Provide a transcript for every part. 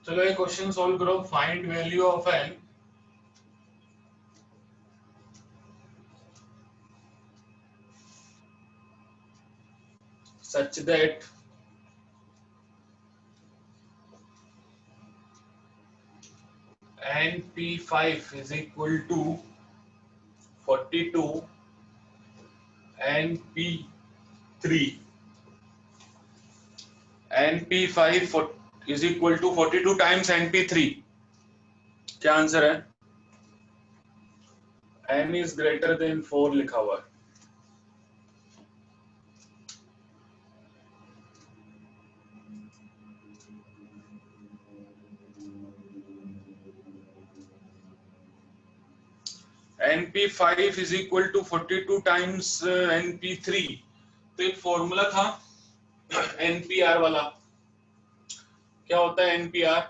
चलो एक question solve करो। Find value of n such that np5 is equal to 42 np3 np5 is equal to 42 times np3। क्या answer है? n is greater than 4 लिखा हुआ है। np5 is equal to 42 times np3। तो एक फॉर्मूला था npr वाला। क्या होता है npr?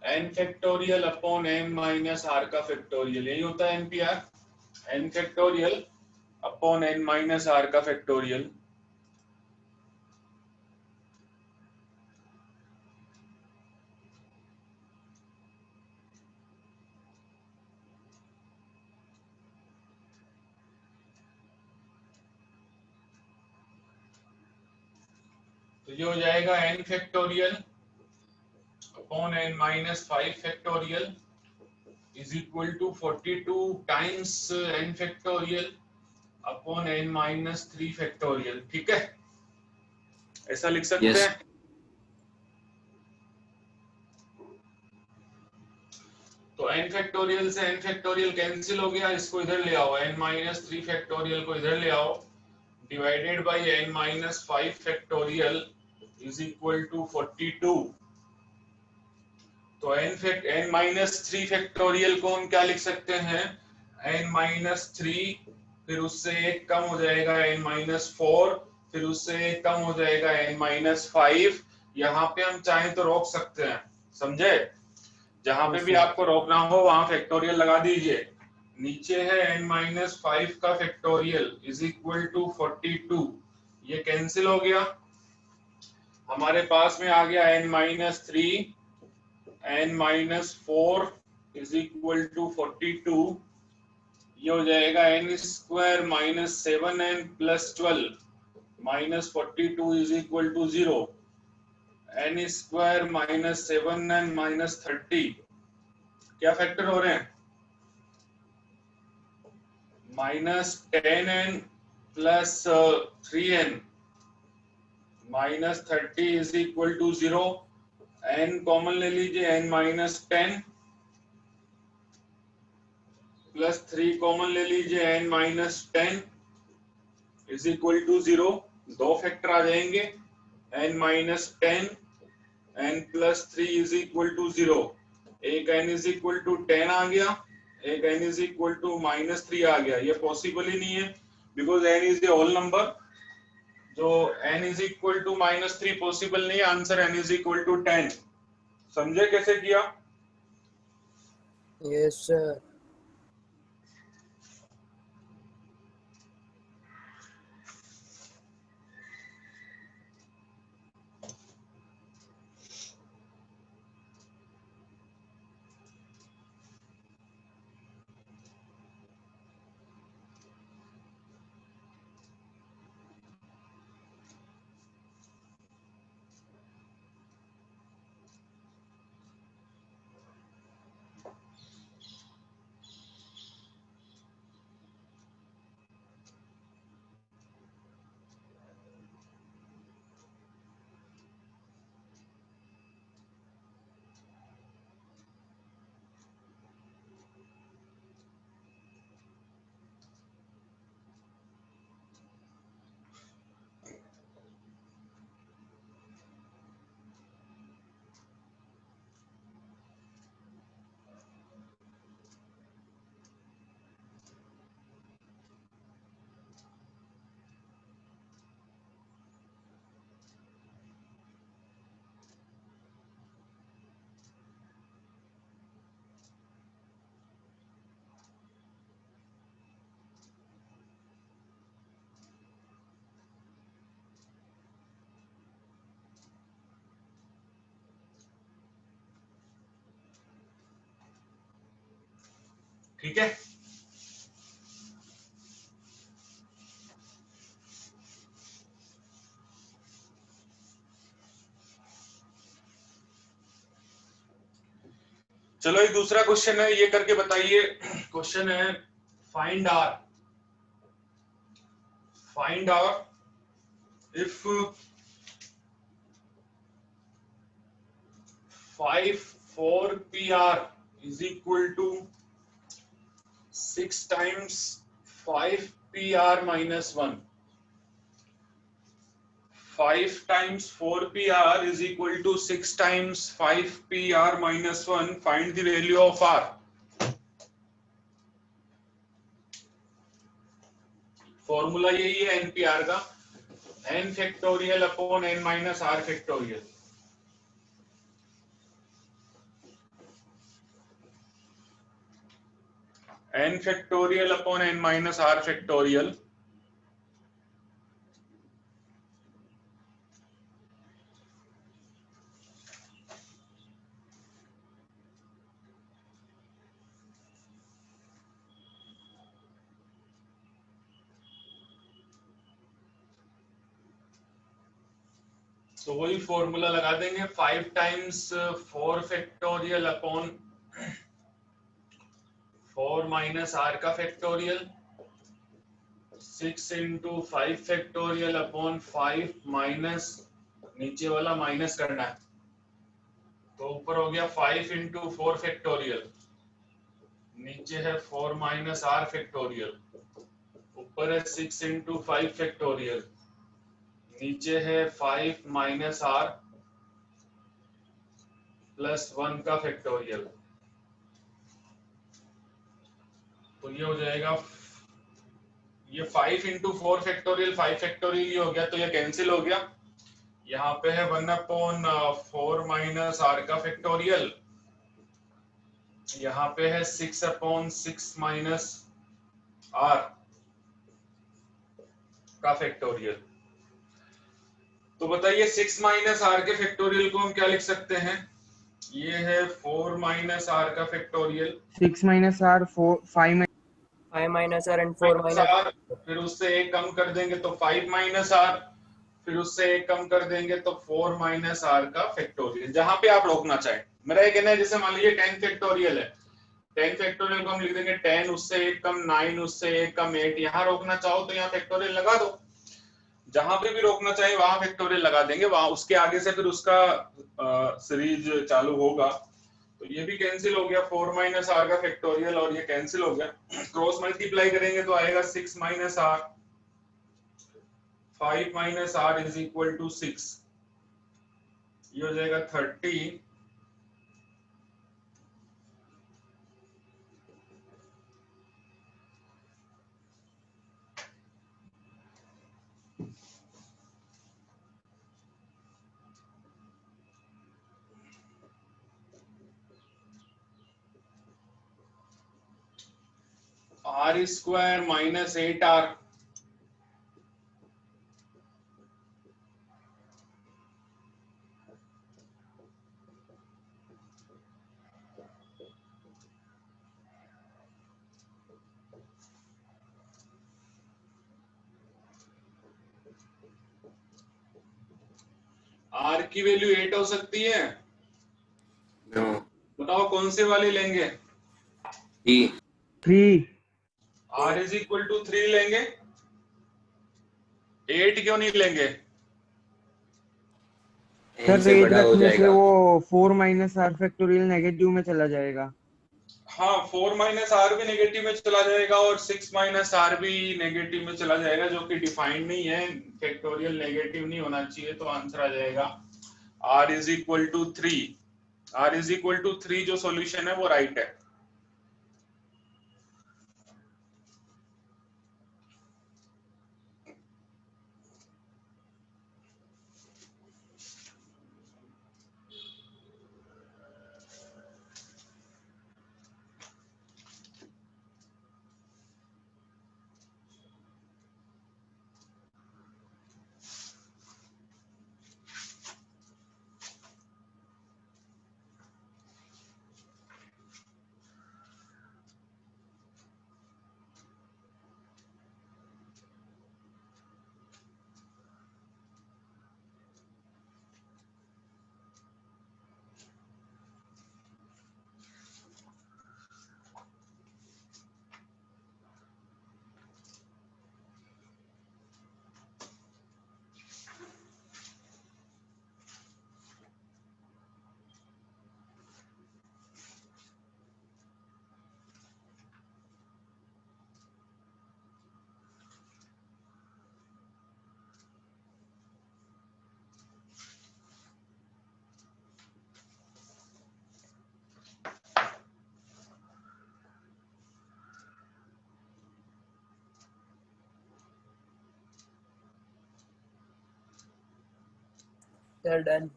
n factorial upon m minus r का फैक्टोरियल, यही होता है npr। n factorial upon n minus r का फैक्टोरियल। तो ये हो जाएगा n factorial upon n minus 5 factorial is equal to 42 times n factorial upon n minus 3 factorial. ठीक है, ऐसा लिख सकते Yes. हैं। तो n फैक्टोरियल से n फैक्टोरियल कैंसिल हो गया, इसको इधर ले आओ, n माइनस 3 फैक्टोरियल को इधर ले आओ, divided by n minus 5 factorial is equal to 42। तो n माइनस 3 फैक्टोरियल को हम क्या लिख सकते हैं? n माइनस 3, फिर उससे एक कम हो जाएगा n माइनस 4, फिर उससे एक कम हो जाएगा n माइनस 5। यहाँ पे हम चाहें तो रोक सकते हैं, समझे? जहां पे भी आपको रोकना हो वहां फैक्टोरियल लगा दीजिए। नीचे है n माइनस 5 का फैक्टोरियल इज इक्वल टू 42, ये कैंसिल हो गया। हमारे पास में आ गया n minus 3, n minus 4 is equal to 42। ये हो जाएगा n square minus 7n plus 12 minus 42 is equal to 0। n square minus 7n minus 30 क्या फैक्टर हो रहे हैं? Minus 10n plus 3n minus 30 is equal to 0। n common ले लीजिए, n minus 10 plus 3 common ले लीजिए, n minus 10 is equal to 0। दो factor आ जाएंगे, n minus 10 n plus 3 is equal to 0। एक n इज इक्वल टू 10 आ गया, एक n is equal to minus 3 आ गया। ये पॉसिबल ही नहीं है, because n is a whole number. जो n is equal to minus 3 possible नहीं है। Answer n is equal to 10। समझे कैसे किया? Yes sir. ठीक है। चलो एक दूसरा क्वेश्चन है, ये करके बताइए। क्वेश्चन है find r if 4PR is equal to 6 times 5PR minus 1. 5 times 4PR is equal to 6 times 5PR minus 1. Find the value of R. Formula यही है NPR का, n factorial upon n minus r factorial. n factorial upon n minus r factorial. तो वही formula लगा देंगे, 5 times 4 factorial upon 4 minus r का factorial, 6 into 5 factorial upon 5 minus, नीचे वाला माइनस करना है, तो ऊपर हो गया 5 इंटू 4 फैक्टोरियल, नीचे है 4 माइनस r फैक्टोरियल, ऊपर है 6 इंटू 5 फैक्टोरियल, नीचे है 5 माइनस r प्लस 1 का फैक्टोरियल। तो ये हो जाएगा, ये 5 इंटू 4 फैक्टोरियल 5 फैक्टोरियल ये हो गया, तो ये कैंसिल हो गया। यहाँ पे है 1 अपॉन 4 माइनस r का फैक्टोरियल, यहाँ पे है 6 अपॉन 6 माइनस r का फैक्टोरियल। तो बताइए 6 माइनस r के फैक्टोरियल को हम क्या लिख सकते हैं? ये है 4 माइनस r का factorial, 6 minus r 5 minus r and 4 minus r, फिर उससे एक कम कर देंगे तो 5 माइनस r, फिर उससे एक कम कर देंगे तो 4 माइनस r का फैक्टोरियल। जहां पे आप रोकना चाहें। मेरा ये कहना है, जैसे मान लीजिए 10 फैक्टोरियल है, 10 फैक्टोरियल को हम लिख देंगे 10, उससे एक कम 9, उससे एक कम 8। यहाँ रोकना चाहो तो यहाँ फैक्टोरियल लगा दो, जहां पे भी रोकना चाहिए वहां फैक्टोरियल लगा देंगे, वहां उसके आगे से फिर उसका सीरीज चालू होगा। तो ये भी कैंसिल हो गया, 4 माइनस r का फैक्टोरियल, और ये कैंसिल हो गया। क्रॉस मल्टीप्लाई करेंगे तो आएगा 6 minus r, 5 minus r is equal to 6, ये हो जाएगा 30। r square minus 8r, r की वैल्यू 8 हो सकती है। बताओ कौन से वाले लेंगे? 3 r इज इक्वल टू 3 लेंगे, 8 क्यों नहीं लेंगे? सर रेट रखने से वो 4 माइनस r फैक्टोरियल नेगेटिव में चला जाएगा। हाँ, 4 माइनस r भी नेगेटिव में चला जाएगा और 6 माइनस r भी नेगेटिव में चला जाएगा, जो कि डिफाइंड नहीं है। फैक्टोरियल नेगेटिव नहीं होना चाहिए, तो आंसर आ जाएगा r is equal to 3। r is equal to 3 जो सॉल्यूशन है वो राइट है। Sir, done.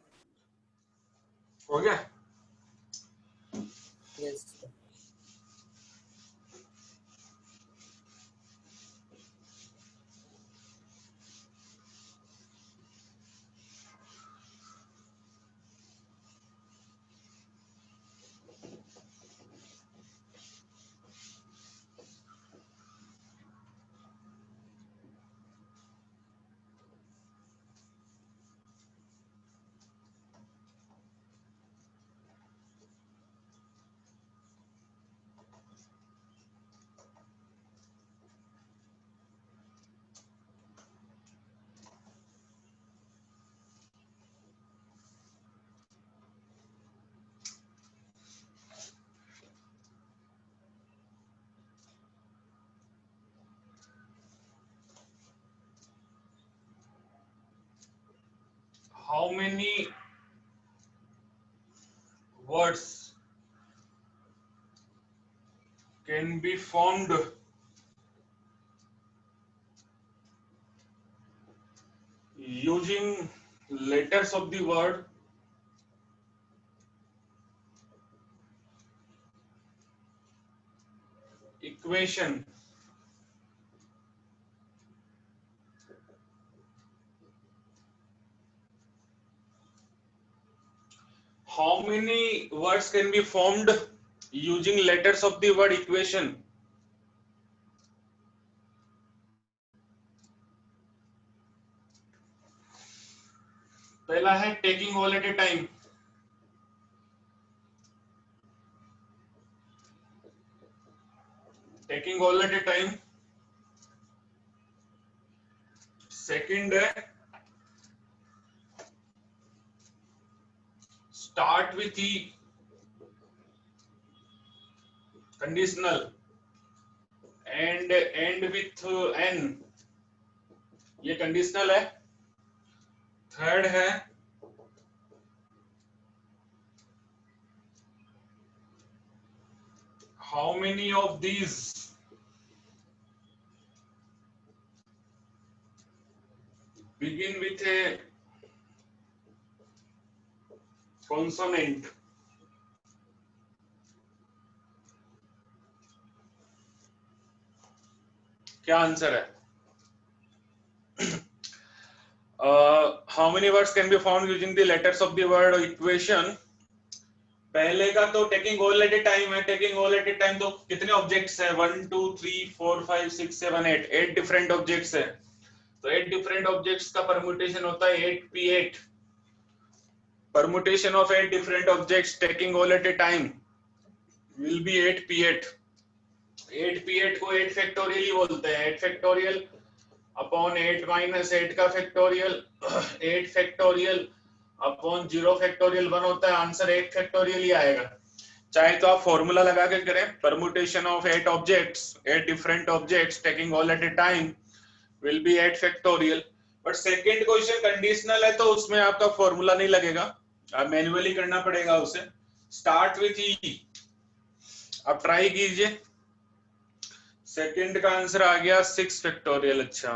हो गया? Yes. Sir. How many words can be formed using letters of the word equation? How many words can be formed using letters of the word equation? पहला है taking all at a time. Taking all at a time. Second है start with E, conditional, and end with N, ये conditional है. Third है how many of these begin with a consonant? क्या answer है? How many words can be found using the letters of the word equation? पहले का तो taking all at a time है. Taking all at a time तो कितने objects है? 1 2 3 4 5 6 7 8 8 different objects है. तो 8 डिफरेंट ऑब्जेक्ट्स का परम्यूटेशन होता है 8p8. Permutation of 8 different objects taking all at a time will be 8p8. 8p8 को 8 फैक्टोरियल ही बोलते हैं. 8 फैक्टोरियल अपॉन 8 माइनस 8 का फैक्टोरियल 8 फैक्टोरियल अपॉन 0 फैक्टोरियल 1 होता है. आंसर 8 फैक्टोरियल ही आएगा. चाहे तो आप फॉर्मूला लगा के करें. Permutation of 8 objects 8 different objects taking all at a time will be 8 factorial. But second question conditional है तो उसमें आपका फॉर्मूला नहीं लगेगा. आप मैन्युअली करना पड़ेगा उसे. स्टार्ट विथ ई. आप ट्राई कीजिए. सेकंड का आंसर आ गया 6 फैक्टोरियल. अच्छा,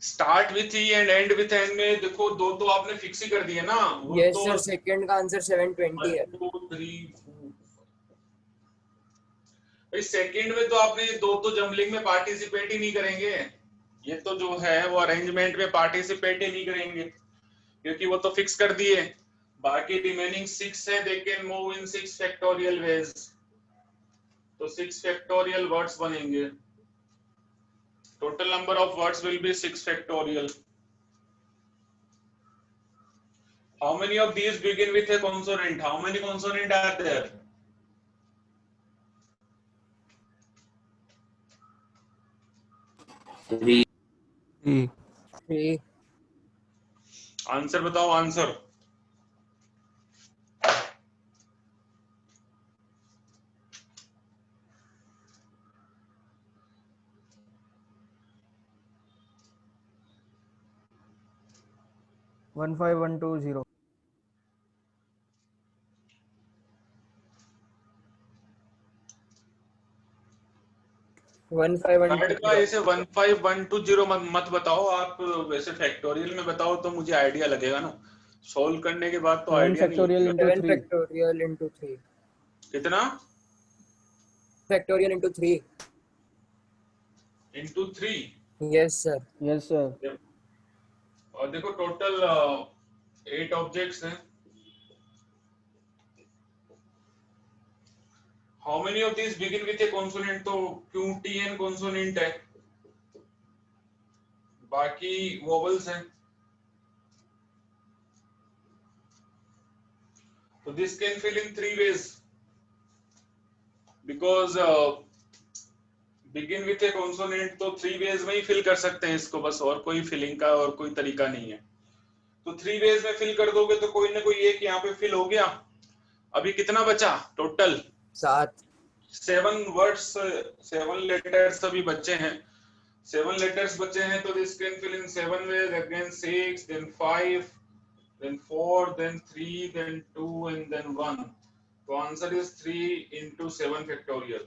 start with E and and with an में देखो दो तो आपने फिक्स ही कर दिए ना. Yes, तो sir. Second का आंसर 720 है. 1 2 3 4. भाई सेकंड में तो आपने दो तो जमलिंग में पार्टिसिपेट ही नहीं करेंगे. ये तो जो है वो अरेंजमेंट में पार्टिसिपेट ही नहीं करेंगे क्योंकि वो तो फिक्स कर दिए. बाकी रिमेनिंग 6 है. They can move in 6 factorial veg. तो 6 फैक्टोरियल वर्ड्स बनेंगे. Total number of words will be 6 factorial. How many of these begin with a consonant? How many consonant are there? Three. 3. Answer बताओ. Answer 15120. 4 third का 1510 ऐसे 15120 मत बताओ आप, वैसे factorial में बताओ तो मुझे आइडिया लगेगा ना, सोल्व करने के बाद तो 7 आइडिया नहीं factorial लगेगा। into 7 3. factorial into 3 कितना? factorial into 3 into 3। yes sir Yes sir. और देखो टोटल 8 ऑब्जेक्ट्स हैं। How many of this begin with A consonant? तो QTN कॉन्सोनेंट है, बाकी वोवेल्स हैं। So this can fill in 3 ways because begin with a consonant तो 3 ways में ही fill कर सकते हैं इसको बस, और कोई फिलिंग का और कोई तरीका नहीं है। तो 3 ways में फिल कर दोगे तो कोई ना कोई एक यहाँ पे फिल हो गया। अभी कितना बचा टोटल? 7 7 वर्ड्स, 7 लेटर्स अभी बचे हैं। 7 लेटर्स बचे हैं तो this can fill in 7 ways, again 6, then 5, then 4, then 3, then 2 and then 1. तो आंसर इज 3 into 7 फैक्टोरियल।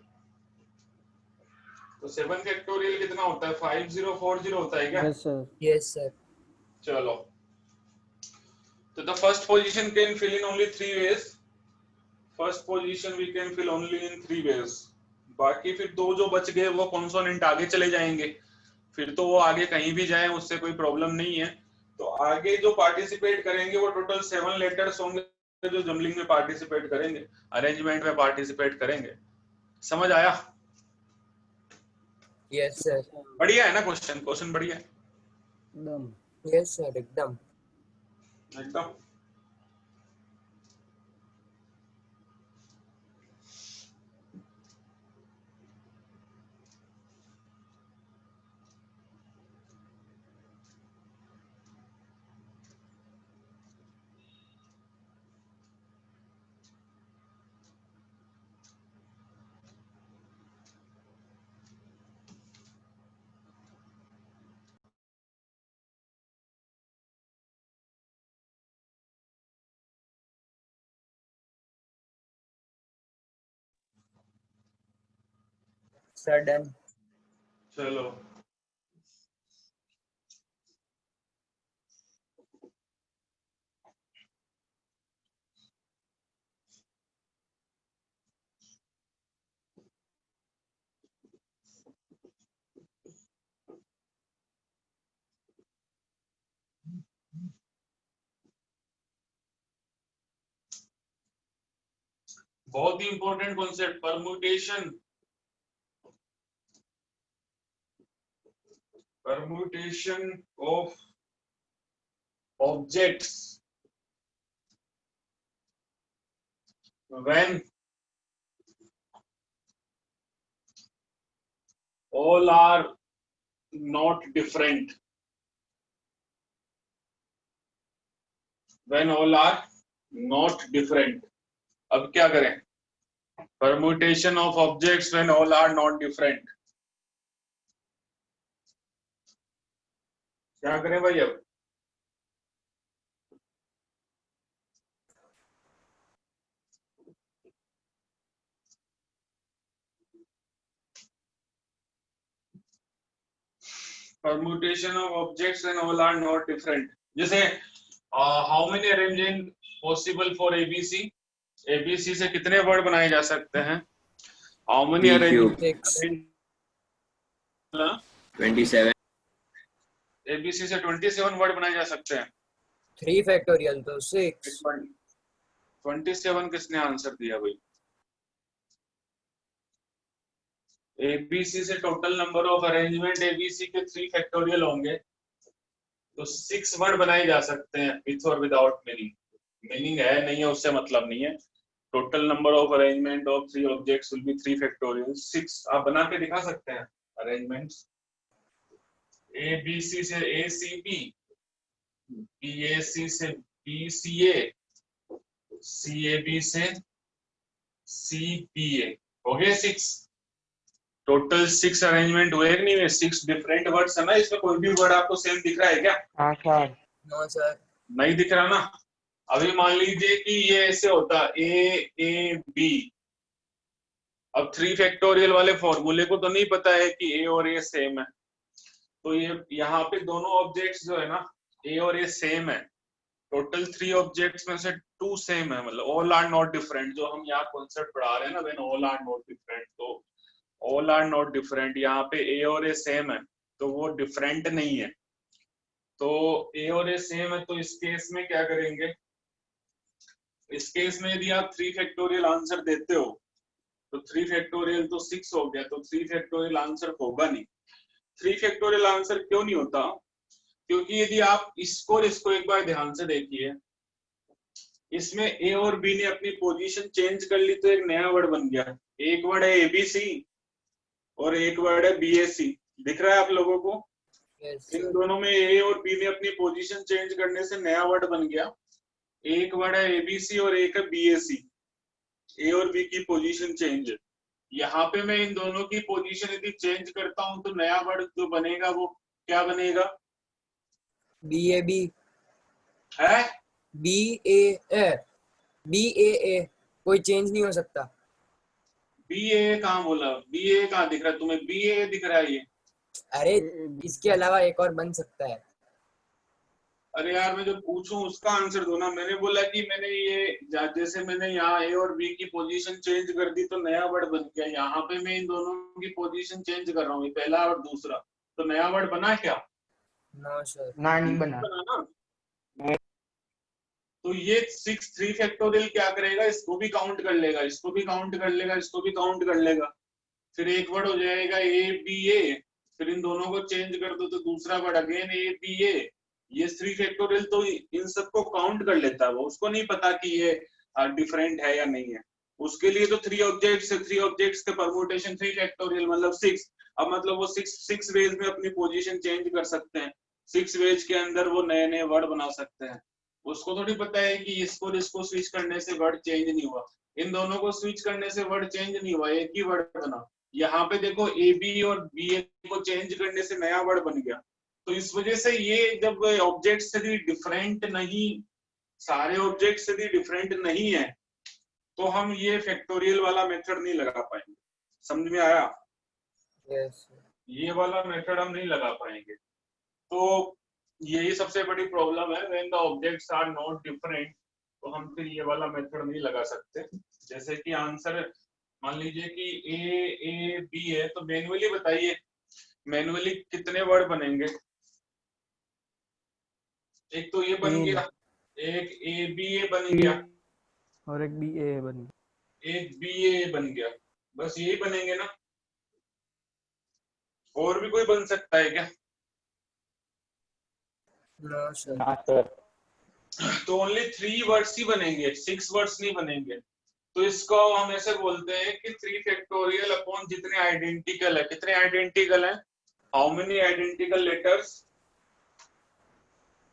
तो 7 फैक्टोरियल कितना होता है? 5040 होता है क्या? Yes sir. yes sir चलो, तो the first position can fill in only 3 ways। First position we can fill only in 3 ways। बाकी फिर दो जो बच गए वो कॉन्सोनेंट आगे चले जाएंगे, फिर तो वो आगे कहीं भी जाए उससे कोई प्रॉब्लम नहीं है। तो आगे जो पार्टिसिपेट करेंगे वो टोटल 7 लेटर्स होंगे जो जमलिंग में पार्टिसिपेट करेंगे, अरेंजमेंट में पार्टिसिपेट करेंगे। समझ आया? yes sir बढ़िया है ना क्वेश्चन बढ़िया है Done. yes sir एकदम एकदम। sir done चलो, बहुत ही important concept, permutation of objects when all are not different, when all are not different। अब क्या करें? permutation of objects when all are not different, क्या करें भाई? अब permutation of objects when all are not different, जैसे how many arrangement possible for ABC? ABC से कितने वर्ड बनाए जा सकते हैं? How many B arrangement? cube 6 27 ABC से 27 वर्ड बनाए जा सकते हैं। 3 factorial तो 6 27 किसने आंसर दिया भाई? ABC से total number of arrangement ABC के 3 फैक्टोरियल होंगे, तो 6 वर्ड बनाए जा सकते हैं विथ और विदाउट मीनिंग। मीनिंग है नहीं है उससे मतलब नहीं है। Total number of arrangement of 3 objects will be 3 factorial. 6 आप बना के दिखा सकते हैं अरेंजमेंट्स। ABC से ACB, BAC से BCA, CAB से CPA, हो गए 6। टोटल 6 अरेंजमेंट हुए कि नहीं हुए? 6 डिफरेंट वर्ड्स है ना, इसमें कोई भी वर्ड आपको सेम दिख रहा है क्या? हाँ सर। no sir नहीं दिख रहा ना। अभी मान लीजिए कि ये ऐसे होता A A B, अब 3 फैक्टोरियल वाले फॉर्मूले को तो नहीं पता है कि ए और ए सेम है, तो ये यहाँ पे दोनों ऑब्जेक्ट्स जो है ना, ए और ए सेम है। टोटल 3 ऑब्जेक्ट्स में से 2 सेम है, मतलब ऑल आर नॉट डिफरेंट। जो हम यहाँ कॉन्सेप्ट पढ़ा रहे हैं ना, when all are not different, तो ऑल आर नॉट डिफरेंट, यहाँ पे ए और ए सेम है तो वो डिफरेंट नहीं है। तो ए और ए सेम है, तो इस केस में क्या करेंगे, इस केस में यदि आप 3 फैक्टोरियल आंसर देते हो तो 3 फैक्टोरियल तो 6 हो गया, तो 3 फैक्टोरियल आंसर होगा नहीं। 3 फैक्टोरियल आंसर क्यों नहीं होता, क्योंकि यदि आप इसको और इसको एक बार ध्यान से देखिए, इसमें ए और बी ने अपनी पोजीशन चेंज कर ली तो एक नया वर्ड बन गया। एक वर्ड है एबीसी और एक वर्ड है बीएसी, दिख रहा है आप लोगों को? yes, इन sir. दोनों में ए और बी ने अपनी पोजीशन चेंज करने से नया वर्ड बन गया। एक वर्ड है एबीसी और एक है बीएसी, ए और बी की पोजीशन चेंज। यहाँ पे मैं इन दोनों की पोजीशन यदि चेंज करता हूं तो नया वर्ड जो बनेगा वो क्या बनेगा? BAB है BAA कोई चेंज नहीं हो सकता। बी ए कहाँ बोला? बी ए कहाँ दिख रहा है तुम्हें? बी ए दिख रहा है ये? अरे इसके अलावा एक और बन सकता है। अरे यार मैं जो पूछूं उसका आंसर दो ना। मैंने बोला कि मैंने ये जैसे मैंने यहाँ ए और बी की पोजीशन चेंज कर दी तो नया वर्ड बन गया। यहाँ पे मैं इन दोनों की पोजीशन चेंज कर रहा हूँ, पहला और दूसरा, तो नया वर्ड बना क्या? नो सर, ना नहीं बना। ना। तो ये 3 फैक्टोरियल क्या करेगा, इसको भी काउंट कर लेगा, इसको भी काउंट कर लेगा, इसको भी काउंट कर लेगा, फिर एक वर्ड हो जाएगा ए बी ए, फिर इन दोनों को चेंज कर दो तो दूसरा वर्ड अगेन ए बी ए। ये 3 फैक्टोरियल तो इन सबको काउंट कर लेता है, वो उसको नहीं पता कि ये डिफरेंट है या नहीं है। उसके लिए तो 3 ऑब्जेक्ट्स है, 3 ऑब्जेक्ट्स के परम्यूटेशन 3 फैक्टोरियल मतलब 6। अब मतलब वो 6 वेज में अपनी पोजीशन चेंज कर सकते हैं, 6 वेज के अंदर वो नए नए वर्ड बना सकते हैं। उसको थोड़ी पता है कि इसको और इसको स्विच करने से वर्ड चेंज नहीं हुआ, इन दोनों को स्विच करने से वर्ड चेंज नहीं हुआ, एक ही वर्ड बना। यहाँ पे देखो ए बी और बी ए को चेंज करने से नया वर्ड बन गया। तो इस वजह से ये जब ऑब्जेक्ट यदि डिफरेंट नहीं, सारे ऑब्जेक्ट यदि डिफरेंट नहीं है तो हम ये फैक्टोरियल वाला मेथड नहीं लगा पाएंगे। समझ में आया? यस ये वाला मेथड हम नहीं लगा पाएंगे। तो यही सबसे बड़ी प्रॉब्लम है, when the objects are not different, तो हम फिर ये वाला मेथड नहीं लगा सकते। जैसे कि आंसर मान लीजिए कि ए बी है, तो मैन्युअली बताइए, मैन्युअली कितने वर्ड बनेंगे? एक तो ये बन गया, एक ए बी ए बन गया और एक बी ए बन गया, एक बी ए बन गया, बस यही बनेंगे ना? और भी कोई बन सकता है क्या? नो सर, ना सर। तो ओनली 3 वर्ड्स ही बनेंगे, 6 वर्ड्स नहीं बनेंगे। तो इसको हम ऐसे बोलते हैं कि 3 फैक्टोरियल अपॉन जितने आइडेंटिकल है। कितने आइडेंटिकल हैं? How many identical letters?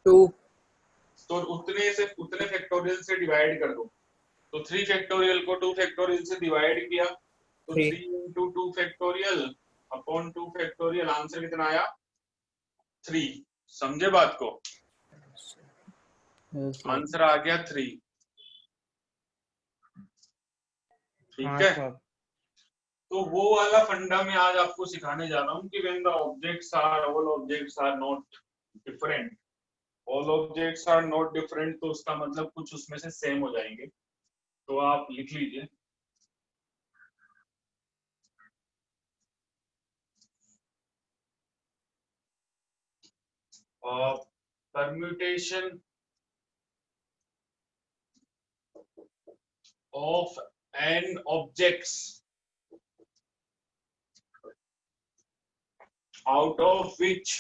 2 तो उतने फैक्टोरियल से डिवाइड कर दो। तो 3 फैक्टोरियल को 2 फैक्टोरियल से डिवाइड किया तो 3 3 into 2 factorial upon 2 factorial, answer कितना आया? 3। समझे बात को? आंसर आ गया 3। ठीक है, तो वो वाला फंडा मैं आज आपको सिखाने जा रहा हूँ कि when the objects are, all objects are not different, all objects are not different, तो उसका मतलब कुछ उसमें से सेम हो जाएंगे। तो आप लिख लीजिए, permutation of n objects out of which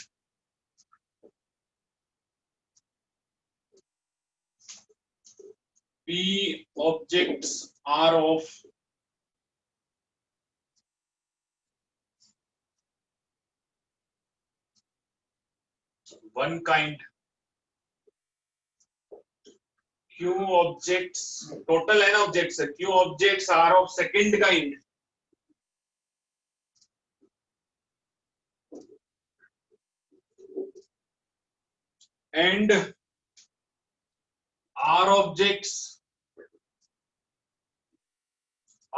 p objects are of one kind, q objects, total n objects है, q objects are of second kind, and r objects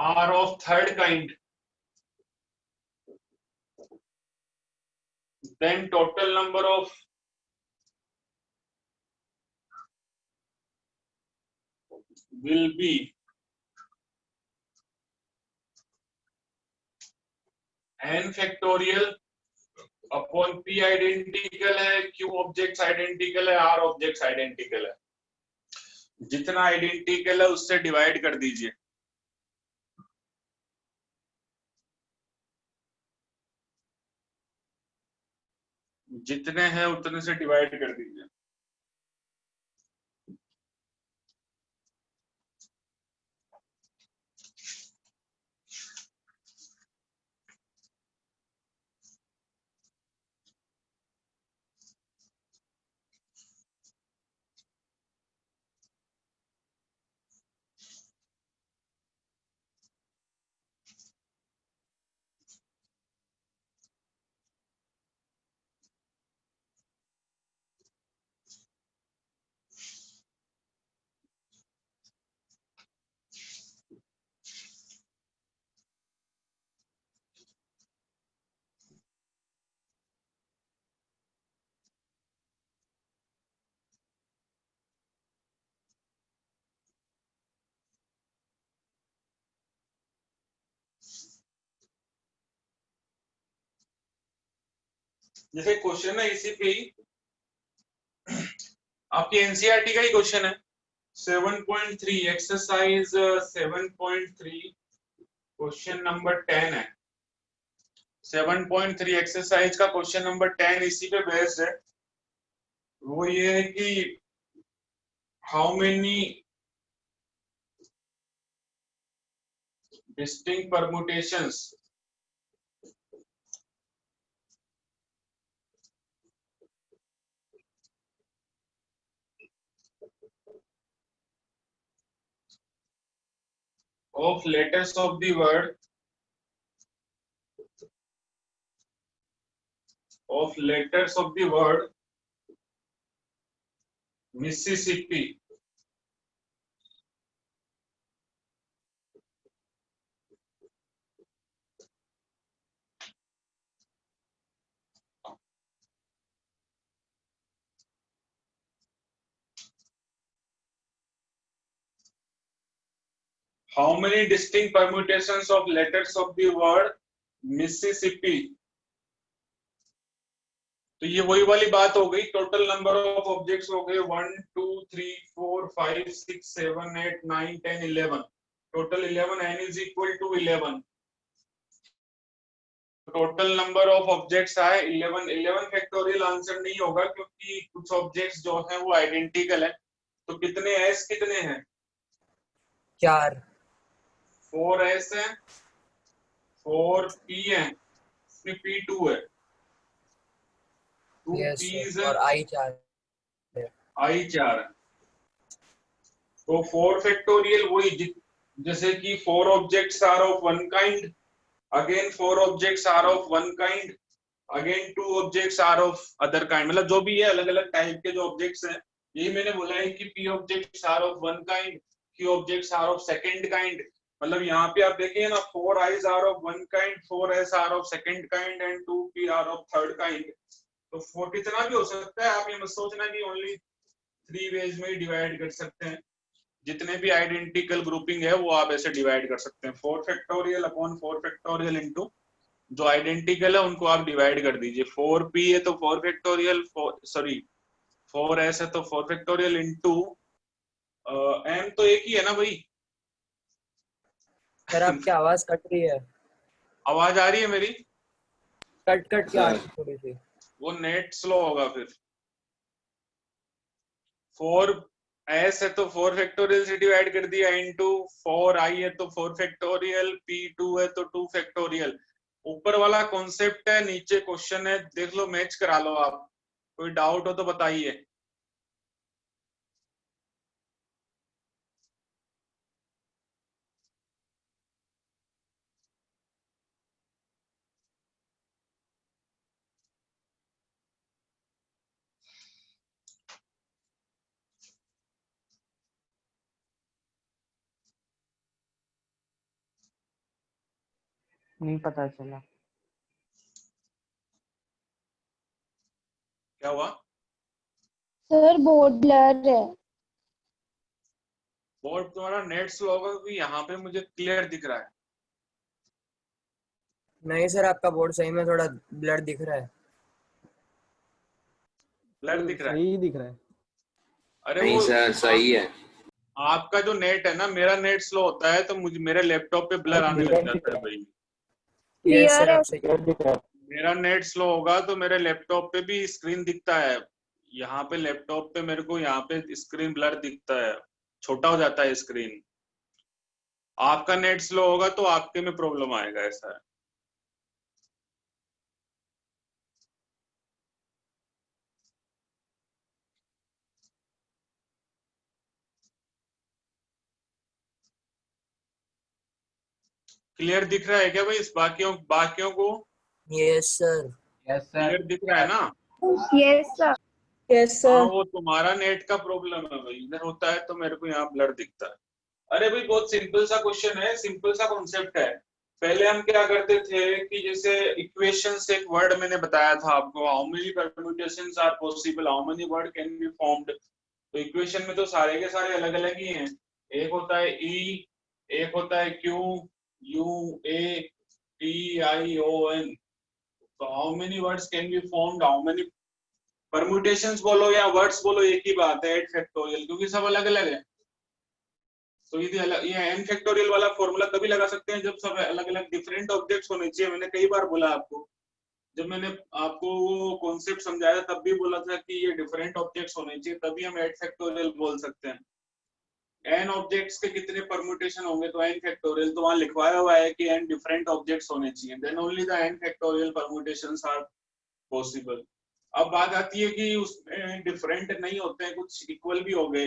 are of third kind, then total number of will be n factorial upon p identical है, q objects identical है, r objects identical है, जितना identical है उससे divide कर दीजिए। जितने हैं उतने से डिवाइड कर दीजिए। जैसे क्वेश्चन है इसी पे ही, आपकी एनसीईआरटी का ही क्वेश्चन है 7.3 एक्सरसाइज 7.3 क्वेश्चन नंबर 10 है। 7.3 एक्सरसाइज का क्वेश्चन नंबर 10 इसी पे बेस्ड है। वो ये है कि how many distinct permutations of letters of the word Mississippi how many distinct permutations of letters of the word Mississippi। तो ये वही वाली बात हो गई, टोटल नंबर ऑफ ऑब्जेक्ट्स हो गए 1 2 3 4 5 6 7 8 9 10 11, total 11, n is equal to 11, total number of objects आए 11। 11 फैक्टोरियल आंसर नहीं होगा क्योंकि कुछ ऑब्जेक्ट्स जो हैं वो आइडेंटिकल है। तो कितने s कितने हैं? 4 4s है, 4p है, p2 है, 2 यस p's और है, I 4 है। i 4 है। तो 4 फैक्टोरियल वही जैसे कि 4 objects are of one kind, again 4 objects are of one kind, again 2 objects are of other kind, मतलब जो भी है अलग अलग टाइप के जो ऑब्जेक्ट्स हैं। यही मैंने बोला है कि p objects are of one kind, q objects are of second kind. मतलब यहाँ पे आप देखिए ना 4 i's are of one kind, 4 s are of second kind and 2 p are of third kind. तो 4 कितना भी हो सकता है, आप ये मत सोचना कि ओनली 3 वेज में ही डिवाइड कर सकते हैं। जितने भी आइडेंटिकल ग्रुपिंग है वो आप ऐसे डिवाइड कर सकते हैं, 4 फैक्टोरियल अपॉन 4 फैक्टोरियल इनटू जो आइडेंटिकल है उनको आप डिवाइड कर दीजिए। 4p है तो 4 फैक्टोरियल, सॉरी 4s है तो 4 फैक्टोरियल इनटू m तो एक ही है ना भाई। सर आपकी आवाज कट रही है, आवाज आ रही है मेरी? कट कट के आ रही है थोड़ी सी। वो नेट स्लो होगा फिर। 4s है तो 4 फैक्टोरियल से डिवाइड कर दिया इनटू 4i है तो 4 फैक्टोरियल, p2 है तो 2 फैक्टोरियल। ऊपर वाला कॉन्सेप्ट है, नीचे क्वेश्चन है, देख लो मैच करा लो आप। कोई डाउट हो तो बताइए। नहीं पता चला। क्या हुआ? सर बोर्ड ब्लर है। बोर्ड तुम्हारा नेट स्लो होगा क्योंकि यहाँ पे मुझे क्लियर दिख रहा है। नहीं सर, आपका बोर्ड सही में थोड़ा ब्लर दिख रहा है। ब्लर दिख रहा है? सही दिख रहा है। अरे नहीं वो सर सही है। आपका जो नेट है ना, मेरा नेट स्लो होता है तो मुझे मेरे लैपटॉप पे ब्लर आने लग जाता है भाई। यस सर, क्लियर है। आप सही। मेरा नेट स्लो होगा तो मेरे लैपटॉप पे भी स्क्रीन दिखता है। यहाँ पे लैपटॉप पे मेरे को यहाँ पे स्क्रीन ब्लर दिखता है, छोटा हो जाता है स्क्रीन। आपका नेट स्लो होगा तो आपके में प्रॉब्लम आएगा, ऐसा है। क्लियर दिख रहा है क्या भाई इस बाकियों बाकियों को? Yes sir. क्लियर दिख रहा है ना? Yes sir. यस हाँ, सर। वो तुम्हारा नेट का प्रॉब्लम है भाई, इधर होता है तो मेरे को यहाँ ब्लर दिखता है। अरे भाई बहुत सिंपल सा क्वेश्चन है, सिंपल सा कॉन्सेप्ट है। पहले हम क्या करते थे कि जैसे इक्वेशंस, एक वर्ड मैंने बताया था आपको, how many permutations are possible, how many word can be formed. तो इक्वेशन में तो सारे के सारे अलग अलग ही हैं। एक होता है ई, एक होता है Q, U, A, T, I, O, N. तो how many words can be formed, how many permutations बोलो या वर्ड्स बोलो, एक ही बात है, 8 फैक्टोरियल, क्योंकि सब अलग अलग है। तो ये n फैक्टोरियल वाला फॉर्मूला तभी लगा सकते हैं जब सब अलग अलग डिफरेंट ऑब्जेक्ट्स होने चाहिए। मैंने कई बार बोला आपको, जब मैंने आपको वो कॉन्सेप्ट समझाया तब भी बोला था कि ये डिफरेंट ऑब्जेक्ट्स होने चाहिए, तभी हम 8 फैक्टोरियल बोल सकते हैं। n ऑब्जेक्ट्स के कितने परम्यूटेशन होंगे तो n फैक्टोरियल, तो वहां लिखवाया हुआ है कि n डिफरेंट ऑब्जेक्ट्स होने चाहिए, then only the n factorial permutations are possible. अब बात आती है कि उसमें डिफरेंट नहीं होते हैं, कुछ इक्वल भी हो गए,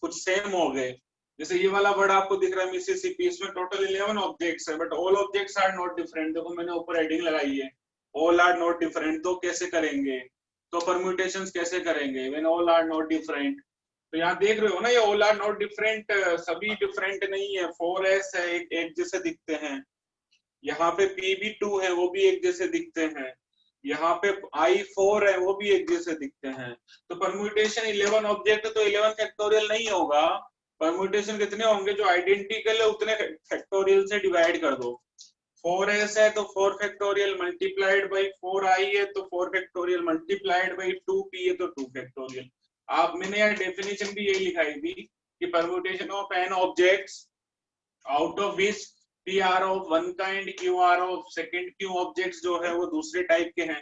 कुछ सेम हो गए। जैसे ये वाला वर्ड आपको दिख रहा है मिसिसिपी, इसमें टोटल 11 ऑब्जेक्ट्स है, but all objects are not different. देखो मैंने ऊपर हेडिंग लगाई है, ऑल आर नॉट डिफरेंट। तो कैसे करेंगे, तो परम्यूटेशंस कैसे करेंगे when all are not different. तो यहाँ देख रहे हो ना, ये ऑल आर नॉट डिफरेंट, सभी डिफरेंट नहीं है। 4s है, एक जैसे दिखते हैं। यहाँ पे pb2 है, वो भी एक जैसे दिखते हैं। यहाँ पे i4 है, वो भी एक जैसे दिखते हैं। तो परम्यूटेशन 11 ऑब्जेक्ट, तो 11 फैक्टोरियल नहीं होगा। परम्यूटेशन कितने होंगे, जो आइडेंटिकल है उतने फैक्टोरियल से डिवाइड कर दो। 4s है तो 4 फैक्टोरियल मल्टीप्लाइड बाई 4i है तो 4 फैक्टोरियल मल्टीप्लाइड बाई 2p है तो 2 फैक्टोरियल। आप मैंने यार डेफिनेशन भी यही लिखाई थी कि permutation of n objects out of which p are of one kind, q are of second, q objects जो है वो दूसरे टाइप के हैं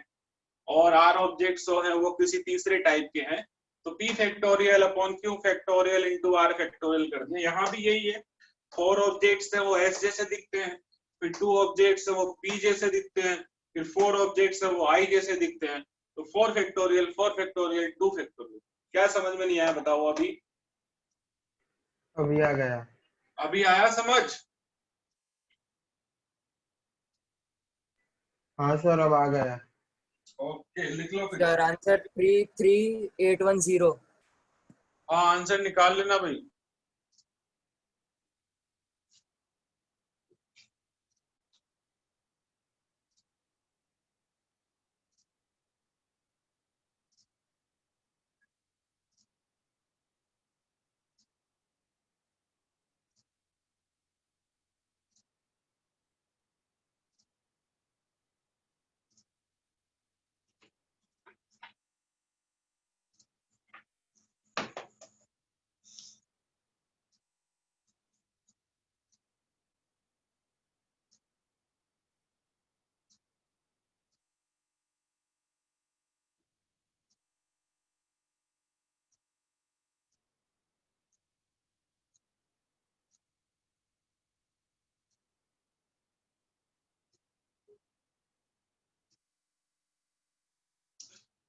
और r ऑब्जेक्ट्स जो है वो किसी तीसरे टाइप के हैं। तो p factorial upon q factorial into r factorial कर दें। यहाँ भी यही है, 4 ऑब्जेक्ट्स है वो s जैसे दिखते हैं, फिर 2 ऑब्जेक्ट्स है वो p जैसे दिखते हैं, फिर 4 ऑब्जेक्ट्स है वो i जैसे दिखते हैं। तो 4 फैक्टोरियल 2 फैक्टोरियल। क्या समझ में नहीं आया बताओ अभी? अभी आ गया। अभी आया समझ? हाँ सर अब आ गया। ओके लिख लो फिर। Sir answer 33810। हाँ आंसर निकाल लेना भाई।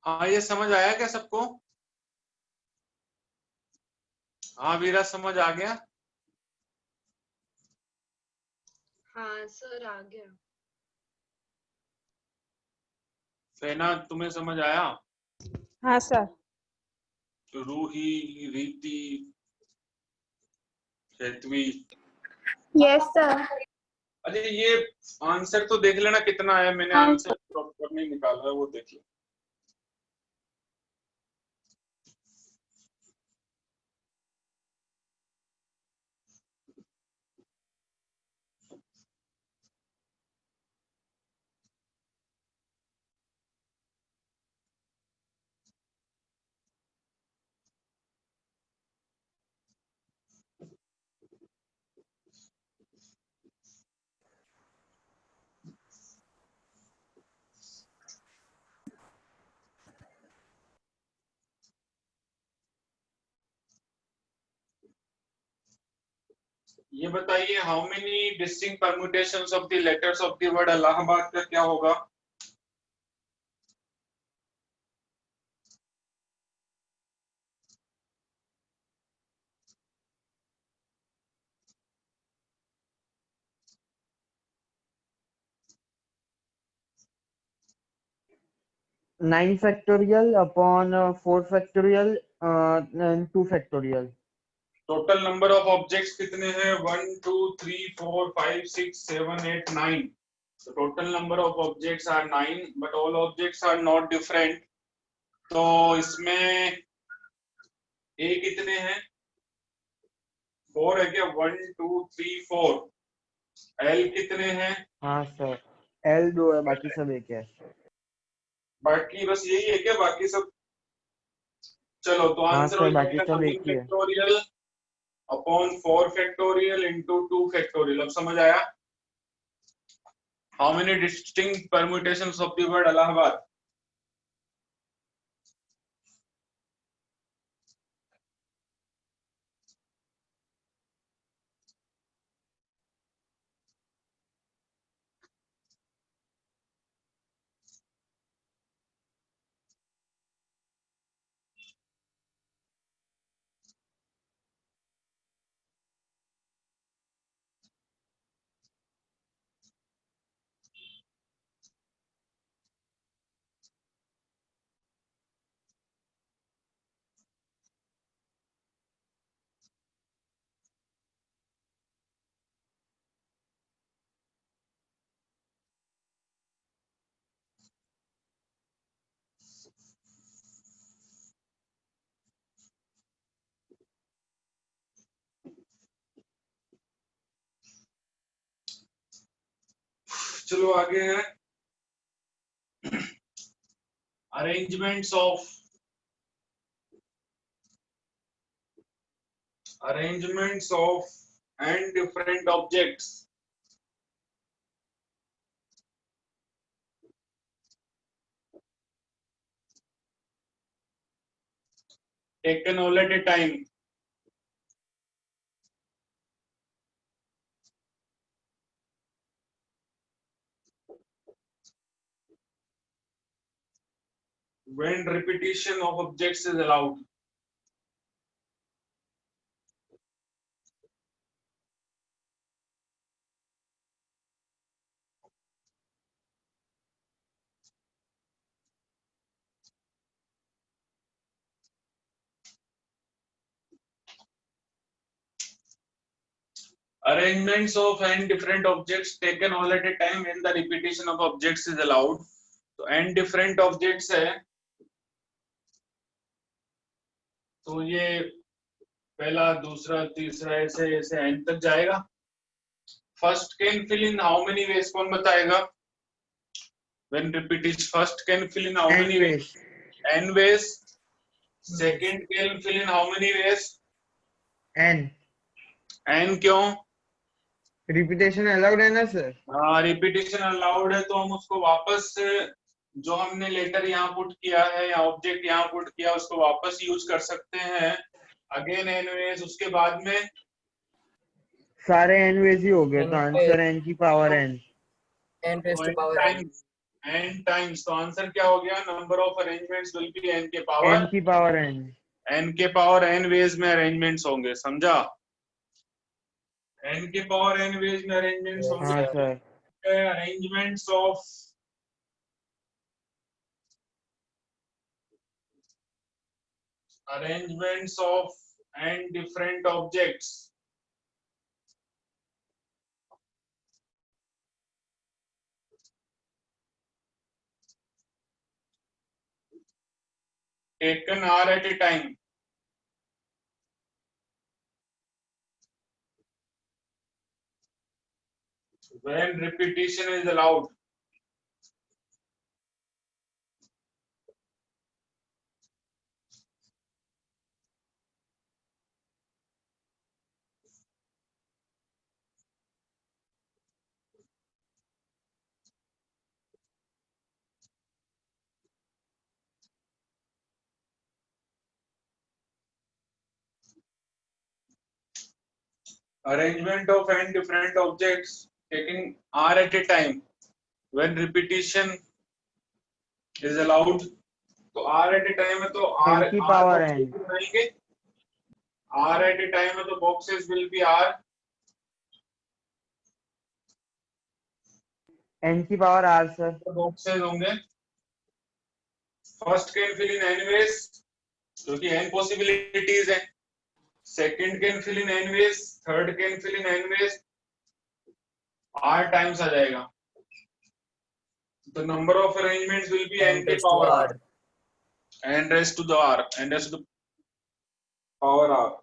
हाँ ये समझ आया क्या सबको? हाँ वीरा समझ आ गया? हाँ सर आ गया। फैना तुम्हें समझ आया? हाँ सर। रूही, रीति, हेतवी, यस सर। अरे ये आंसर तो देख लेना कितना है, मैंने हाँ, आंसर प्रॉपर नहीं निकाला है, वो देख लो। ये बताइए, how many distinct permutations of the letters of the word Allahabad का क्या होगा? Nine factorial upon 4 factorial and 2 factorial. Total number of objects कितने हैं? 1 2 3 4 5 6 7 8 9। So total number of objects are 9, but all objects are not different. तो इसमें ए कितने हैं? 4 है क्या? 1 2 3 4। एल कितने हैं? हाँ सर, एल 2 है, बाकी सब एक है। बाकी बस यही है क्या? बाकी सब? चलो तो हाँ आंसर सर, हो बाकी जाएगा सब 9 एक ही है। Factorial upon 4 factorial into 2 factorial. अब समझ आया? How many distinct permutations of the word Allahabad? चलो आगे है arrangements of and different objects. Taken all at a time. When repetition of objects is allowed. Arrangements of n different objects taken all at a time when the repetition of objects is allowed. तो n different objects है, तो ये पहला दूसरा तीसरा ऐसे ऐसे n तक जाएगा। First can fill in how many ways? कौन बताएगा? When repetition first can fill in how N many ways? ways. N ways. Second can fill in how many ways? N N क्यों? रिपीटेशन अलाउड है ना sir? हाँ, repetition allowed है, तो हम उसको वापस जो हमने लेटर यहाँ पुट किया है या ऑब्जेक्ट यहाँ पुट किया उसको वापस यूज कर सकते हैं। अगेन n ways, उसके बाद में सारे n वेज ही हो गए, तो N आंसर n की power n। n raised to power n. n times, तो आंसर क्या हो गया? Number of arrangements will be n के n पावर की पावर n। n के पावर n वेज में अरेंजमेंट्स होंगे, समझा? n के पावर n वेज में अरेंजमेंट्स होंगे। हाँ sir. Arrangements of n different objects taken r at a time. When repetition is allowed. Arrangement of n different objects taking r at a time. When repetition is allowed, तो r at a time है तो r n की power boxes n, बनाएंगे. r at a time है तो boxes will be r. n की power r sir. boxes होंगे. First can fill in n ways क्योंकि n possibilities है. Second can fill in n ways, third can fill in n ways. r times आ जाएगा. The number of arrangements will be n की power r. n raised to the r, n raised to the power r.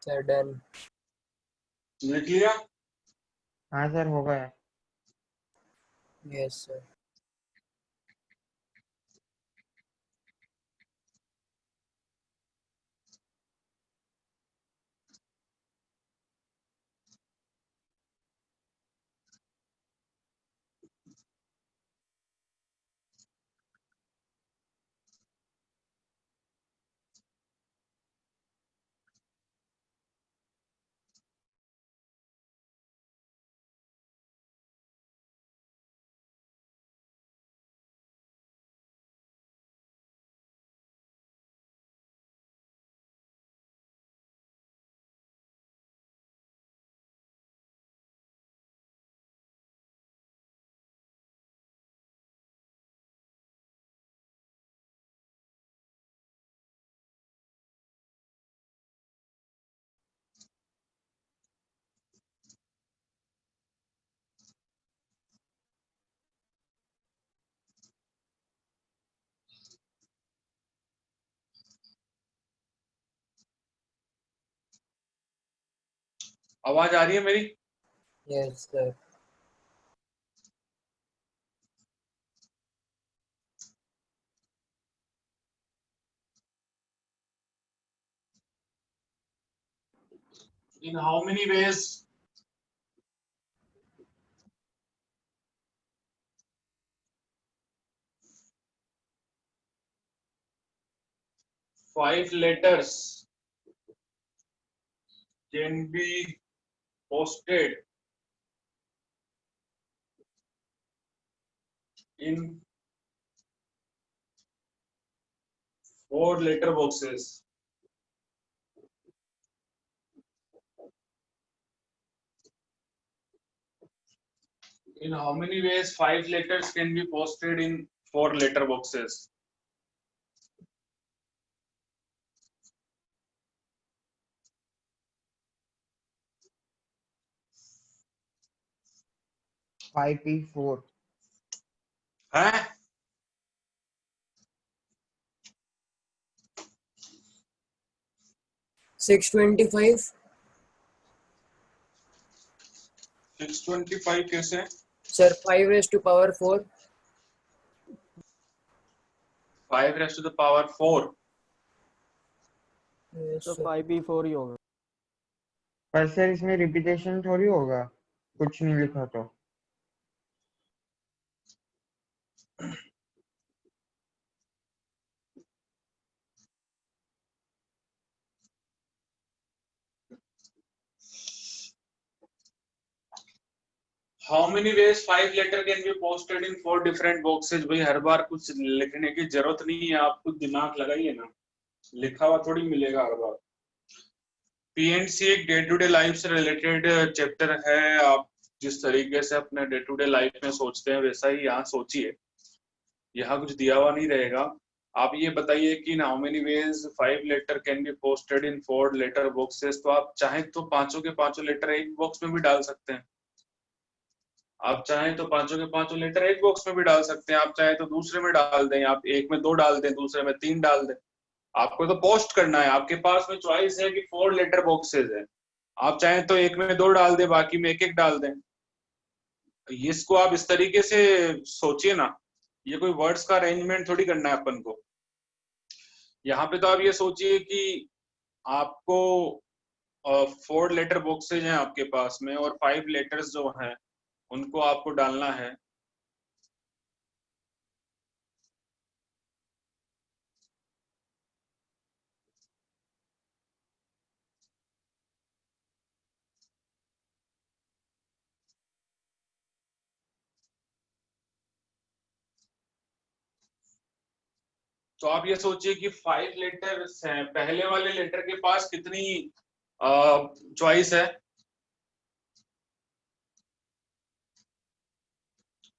Sir, done. लिख लिया. हाँ sir हो गया. Yes, sir. आवाज आ रही है मेरी? Yes, sir. In how many ways? Five letters can be posted in 4 letter boxes. In how many ways 5 letters can be posted in 4 letter boxes? P4. हैं? 625. 625 कैसे? सर 5⁴ 5⁴ तो 5p4 ही होगा। पर सर इसमें रिपीटेशन थोड़ी होगा, कुछ नहीं लिखा तो। How many ways 5 letter can be posted in 4 different boxes. भाई हर बार कुछ लिखने की जरूरत नहीं है, आप कुछ दिमाग लगाइए ना, लिखा हुआ थोड़ी मिलेगा हर बार। पीएनसी एक डे टू डे लाइफ से रिलेटेड चैप्टर है। आप जिस तरीके से अपने डे टू डे लाइफ में सोचते हैं वैसा ही यहाँ सोचिए, यहाँ कुछ दिया हुआ नहीं रहेगा। आप ये बताइए कि how many ways 5 letter can be posted in 4 letter boxes. तो आप चाहें तो पांचों के पांचों लेटर एक बॉक्स में भी डाल सकते हैं, आप चाहें तो पांचों के पांचों लेटर एक बॉक्स में भी डाल सकते हैं, आप चाहें तो दूसरे में डाल दें, आप एक में 2 डाल दें, दूसरे में 3 डाल दें। आपको तो पोस्ट करना है, आपके पास में चॉइस है कि 4 लेटर बॉक्सेस है, आप चाहें तो एक में 2 डाल दें, बाकी में एक एक डाल दें। इसको आप इस तरीके से सोचिए ना, ये कोई वर्ड्स का अरेंजमेंट थोड़ी करना है अपन को। यहाँ पे तो आप ये सोचिए कि आपको 4 लेटर बॉक्सेज हैं आपके पास में और 5 लेटर्स जो हैं उनको आपको डालना है। तो आप ये सोचिए कि 5 लेटर्स हैं, पहले वाले लेटर के पास कितनी चॉइस है।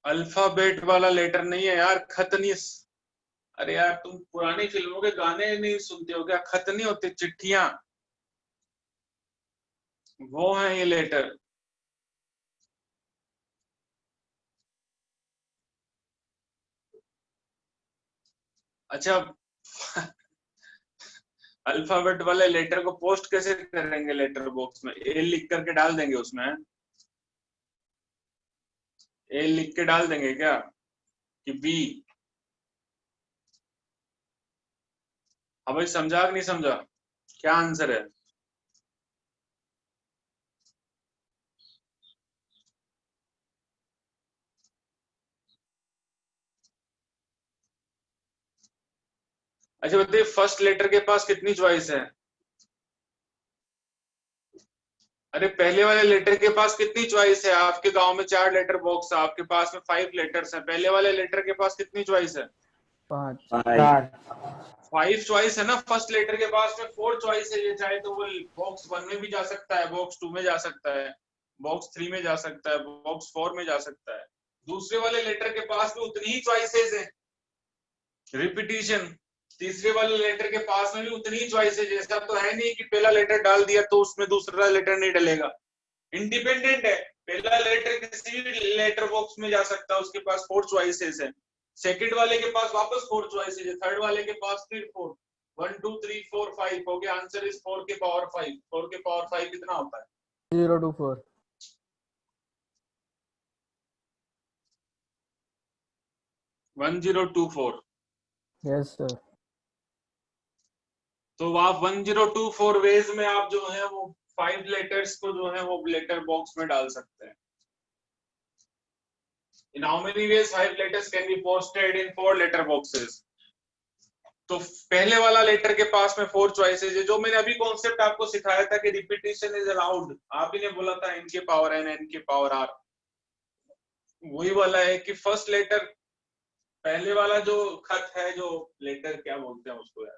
अल्फाबेट वाला लेटर नहीं है यार, खत नहीं। अरे यार तुम पुरानी फिल्मों के गाने नहीं सुनते हो क्या? खत नहीं होते, चिट्ठियां, वो हैं ये लेटर। अच्छा अल्फाबेट वाले लेटर को पोस्ट कैसे करेंगे? लेटर बॉक्स में ए लिख करके डाल देंगे उसमें, ए लिख के डाल देंगे क्या कि बी? हाँ भाई, समझा कि नहीं समझा? क्या आंसर है? अच्छा बताइए, फर्स्ट लेटर के पास कितनी चॉइस है? अरे पहले वाले लेटर के पास कितनी चॉइस है? आपके गांव में 4 लेटर बॉक्स है, आपके पास में 5 लेटर्स हैं, पहले वाले लेटर के पास कितनी चॉइस है? 5। 4। 5 चॉइस है ना। फर्स्ट लेटर के पास में 4 चॉइस है, ये चाहे तो वो बॉक्स 1 में भी जा सकता है, बॉक्स 2 में जा सकता है, बॉक्स 3 में जा सकता है, बॉक्स 4 में जा सकता है। दूसरे वाले लेटर के पास भी उतनी ही चॉइसेस है, रिपीटिशन। तीसरे वाले लेटर के पास में भी उतनी ही चॉइसेस है। ऐसा तो है नहीं कि पहला लेटर डाल दिया तो उसमें दूसरा लेटर नहीं डलेगा, इंडिपेंडेंट है। पहला लेटर किसी भी लेटर बॉक्स में जा सकता है, उसके पास 4 चॉइसेस है। सेकंड वाले के पास वापस 4 चॉइसेस है, थर्ड वाले के पास फिर 4। 1 2 3 4 5 हो गया। आंसर इज 4 के पावर 5। 4 के पावर 5 कितना होता है? 024। 1024। Yes sir. तो आप 1024 वेज में आप जो है वो 5 लेटर्स को जो है वो लेटर बॉक्स में डाल सकते हैं। In how many ways 5 letters can be posted in 4 letter boxes? तो पहले वाला लेटर के पास में 4 चॉइसेस है। जो मैंने अभी कॉन्सेप्ट आपको सिखाया था कि रिपीटिशन इज अलाउड, आप ही ने बोला था n के पावर n, n के पावर r, वही वाला है कि फर्स्ट लेटर, पहले वाला जो खत है, जो लेटर क्या बोलते हैं उसको यार,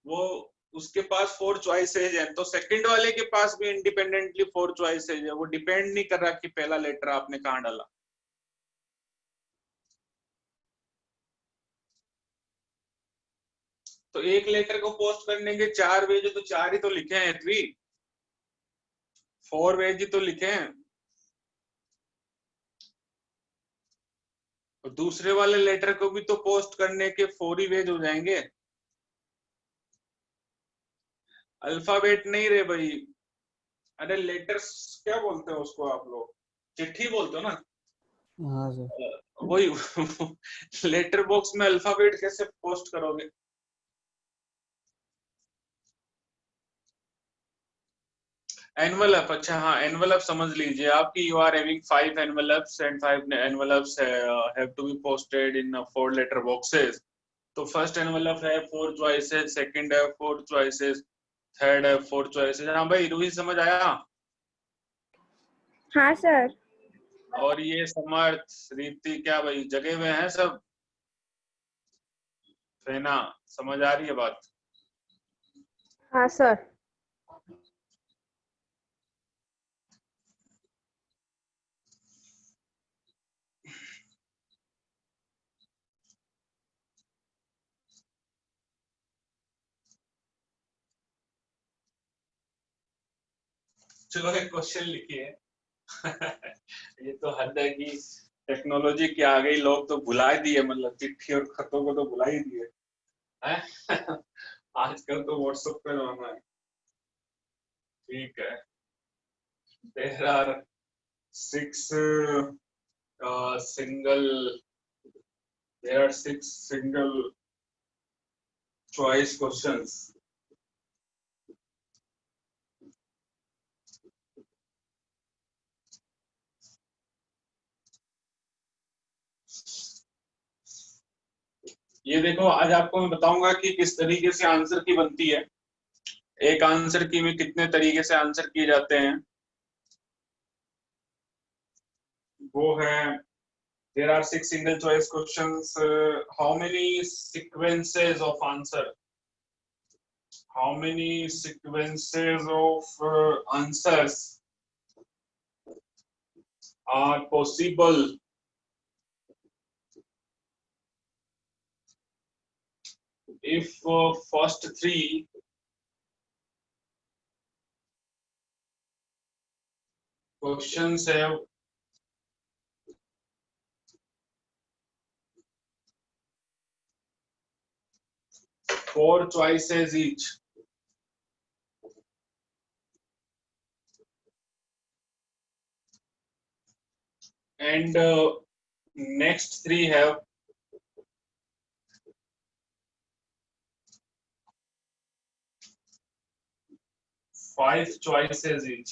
वो उसके पास 4 चॉइसेज है। तो सेकंड वाले के पास भी इंडिपेंडेंटली 4 चॉइसेज है, वो डिपेंड नहीं कर रहा कि पहला लेटर आपने कहाँ डाला। तो एक लेटर को पोस्ट करने के 4 वेज है, तो 4 ही तो लिखे हैं, 4 वेज ही तो लिखे हैं। और दूसरे वाले लेटर को भी तो पोस्ट करने के 4 ही वेज हो जाएंगे। अल्फाबेट नहीं रे भाई, अरे लेटर्स क्या बोलते हो उसको आप लोग? चिट्ठी बोलते हो ना। हाँ सर। वही लेटर बॉक्स में अल्फाबेट कैसे पोस्ट करोगे? एनवलप, अच्छा हाँ एनवलप समझ लीजिए आपकी, you are having 5 envelopes and 5 envelopes have to be posted in 4 letter boxes. तो फर्स्ट एनवलप है 4 चॉइसेस, सेकंड है 4 चॉइसेस, थर्ड है 4 चॉइसेस। हाँ भाई रूही समझ आया? हाँ सर। और ये समर्थ रीति क्या भाई जगे हुए हैं सब? फेना समझ आ रही है बात? हाँ सर। चलो एक क्वेश्चन लिखिए। ये तो हद है कि टेक्नोलॉजी के आ गई, लोग तो भुला ही दिए, मतलब चिट्ठी और खतों को तो भुला ही दिए हैं? आजकल तो व्हाट्सएप पे रहना है। ठीक है, there are 6 single there are 6 single choice questions. ये देखो आज आपको मैं बताऊंगा कि किस तरीके से आंसर की बनती है। एक आंसर की में कितने तरीके से आंसर किए जाते हैं, वो है there are 6 single choice questions. How many sequences of answer? How many sequences of answers are possible if first 3 questions have 4 choices each and next 3 have 5 choices each।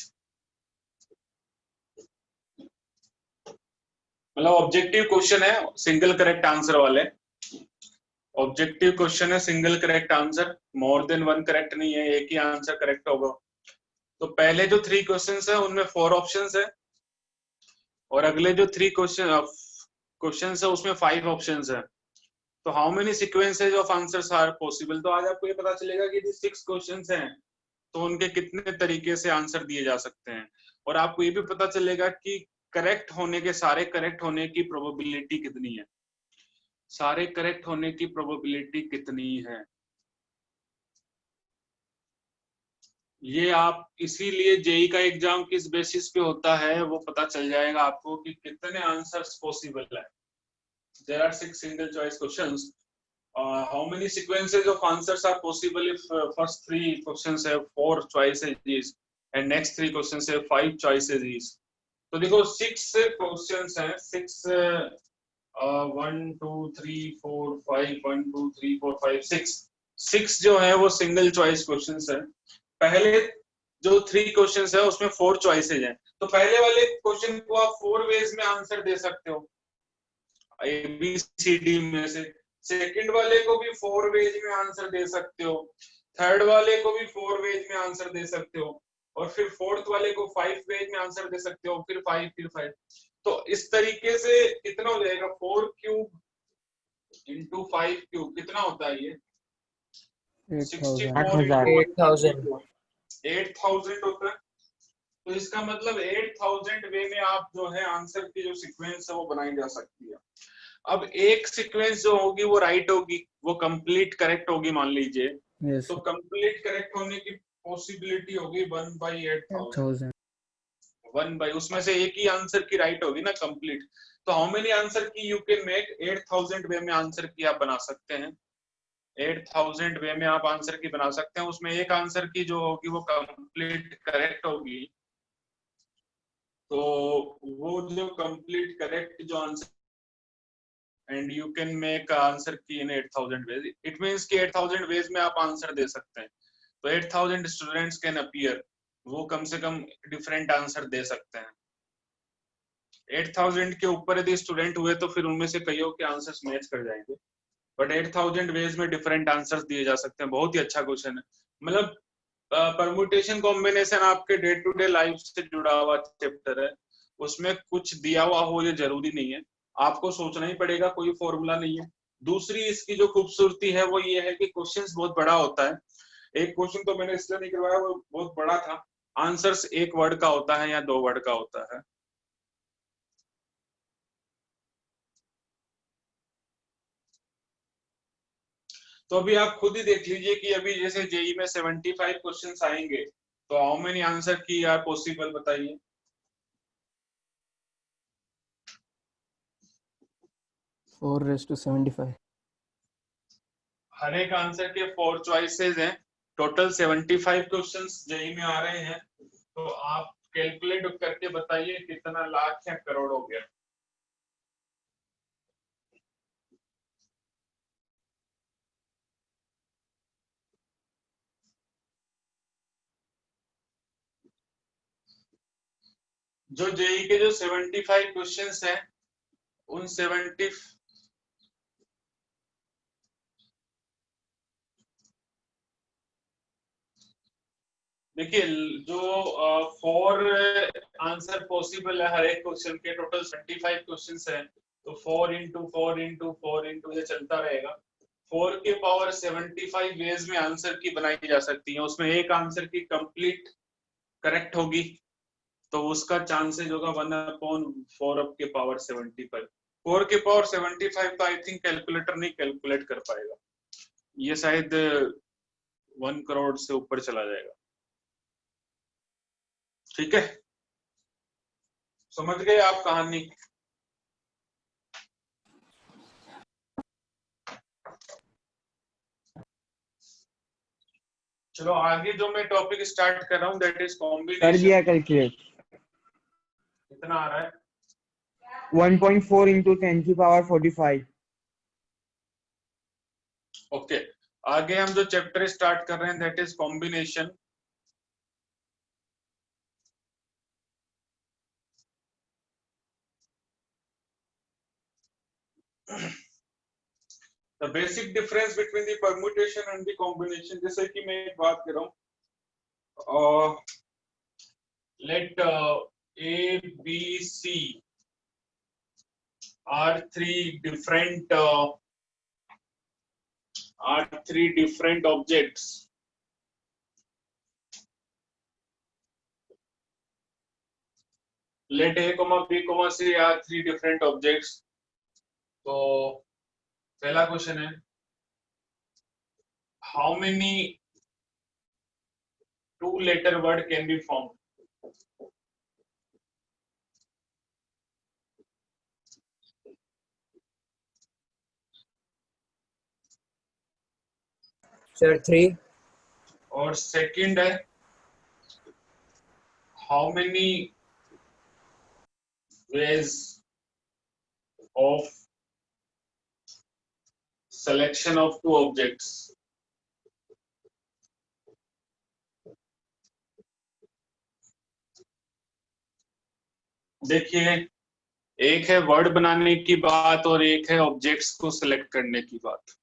मतलब ऑब्जेक्टिव क्वेश्चन है, single correct answer वाले। Objective question है, single correct answer, more than 1 correct नहीं है, एक ही answer correct होगा। तो पहले जो 3 क्वेश्चंस है उनमें 4 ऑप्शंस है और अगले जो 3 क्वेश्चंस है उसमें 5 ऑप्शंस है। तो how many sequences of answers are possible, तो आज आपको ये पता चलेगा कि जो 6 क्वेश्चंस हैं तो उनके कितने तरीके से आंसर दिए जा सकते हैं। और आपको ये भी पता चलेगा कि करेक्ट होने के, सारे करेक्ट होने की प्रोबेबिलिटी कितनी है, सारे करेक्ट होने की प्रोबेबिलिटी कितनी है। ये आप इसीलिए जेई का एग्जाम किस बेसिस पे होता है वो पता चल जाएगा आपको कि कितने आंसर्स पॉसिबल है। There are 6 single choice questions. How many sequences of answers are possible if first 3 questions have 4 choices each and next 3 questions have 5 choices each। तो देखो 6 क्वेश्चंस हैं, 6 1 2 3 4 5 1 2 3 4 5 6 जो है वो सिंगल चॉइस क्वेश्चंस है। पहले जो 3 क्वेश्चंस है उसमें 4 चॉइसेज हैं। तो पहले वाले क्वेश्चन को आप 4 वेज में आंसर दे सकते हो, ABCD में से। सेकंड वाले को भी 4 वेज में आंसर दे सकते हो, थर्ड वाले को भी 4 वेज में आंसर दे सकते हो, और फिर फोर्थ वाले को 5 वेज में आंसर दे सकते हो, फिर 5। तो इस तरीके से कितना हो जाएगा, 4 क्यूब इंटू 5 क्यूब कितना होता है ये 8,000 8,000 होता है। तो इसका मतलब 8,000 वे में आप जो है आंसर की जो सीक्वेंस है वो बनाई जा सकती है। अब एक सीक्वेंस जो होगी वो राइट होगी, वो कंप्लीट करेक्ट होगी मान लीजिए। Yes, तो कंप्लीट करेक्ट होने की पॉसिबिलिटी होगी 1/8,000। 1 उसमें से एक ही आंसर की राइट होगी ना कंप्लीट। तो हाउ मेनी आंसर की यू कैन मेक, 8,000 वे में आंसर की आप बना सकते हैं। 8,000 वे में आप आंसर की बना सकते हैं। उसमें एक आंसर की जो होगी वो कंप्लीट करेक्ट होगी तो वो जो कंप्लीट करेक्ट जो answer and you can make answer की इन 8000 वेज, इट मींस कि 8000 वेज में आप आंसर दे सकते हैं। तो 8000 स्टूडेंट्स कैन अपीयर, वो कम से कम डिफरेंट आंसर दे सकते हैं। 8000 के ऊपर यदि स्टूडेंट हुए तो फिर उनमें से कईयों के आंसर्स मैच कर जाएंगे, बट 8000 वेज में डिफरेंट आंसर्स दिए जा सकते हैं। बहुत ही अच्छा क्वेश्चन है। मतलब परम्यूटेशन कॉम्बिनेशन आपके डे टू डे लाइफ से जुड़ा हुआ चैप्टर है, उसमें कुछ दिया हुआ हो ये जरूरी नहीं है, आपको सोचना ही पड़ेगा, कोई फॉर्मूला नहीं है। दूसरी इसकी जो खूबसूरती है वो ये है कि क्वेश्चंस बहुत बड़ा होता है। एक क्वेश्चन तो मैंने इसलिए नहीं करवाया, वो बहुत बड़ा था, आंसर्स एक वर्ड का होता है या 2 वर्ड का होता है। तो अभी आप खुद ही देख लीजिए कि अभी जैसे जेई में 75 क्वेश्चंस आएंगे, तो हाउ मेनी आंसर की आर पॉसिबल, बताइए। Four raise to 75। हर एक आंसर के 4 चॉइसेस हैं, टोटल 75 क्वेश्चंस जेई में आ रहे हैं। तो आप कैलकुलेट करके बताइए कितना लाख या करोड़ हो गया। जो जेई के जो 75 क्वेश्चंस हैं, उन 70 देखिए जो 4 आंसर पॉसिबल है हर एक क्वेश्चन के, टोटल 75 क्वेश्चंस हैं, तो 4 इंटू 4 इंटू 4 इंटू ये चलता रहेगा। 4 के पावर 75 वेज में आंसर की बनाई जा सकती है, उसमें एक आंसर की कंप्लीट करेक्ट होगी तो उसका चांसेस होगा 1/4 के पावर 75। 4 के पावर 75 तो आई थिंक कैलकुलेटर नहीं कैलकुलेट कर पाएगा, ये शायद 1 करोड़ से ऊपर चला जाएगा। ठीक है, समझ गए आप कहानी। चलो आगे जो मैं टॉपिक स्टार्ट कर रहा हूँ दैट इज कर कॉम्बिनेशन। दिया कैलकुलेट। कितना आ रहा है? 1.4 into 10 की पावर 45। ओके, आगे हम जो चैप्टर स्टार्ट कर रहे हैं that is combination. The basic difference between the permutation and the combination, जैसे कि मैं एक बात कर रहा हूँ, let A, B, C are three different objects. Let A, B, C are three different objects. तो पहला क्वेश्चन है, how many two-letter word can be formed? Sir 3। और सेकंड है, how many ways of selection of two objects? देखिए, एक है word बनाने की बात और एक है ऑब्जेक्ट्स को सिलेक्ट करने की बात।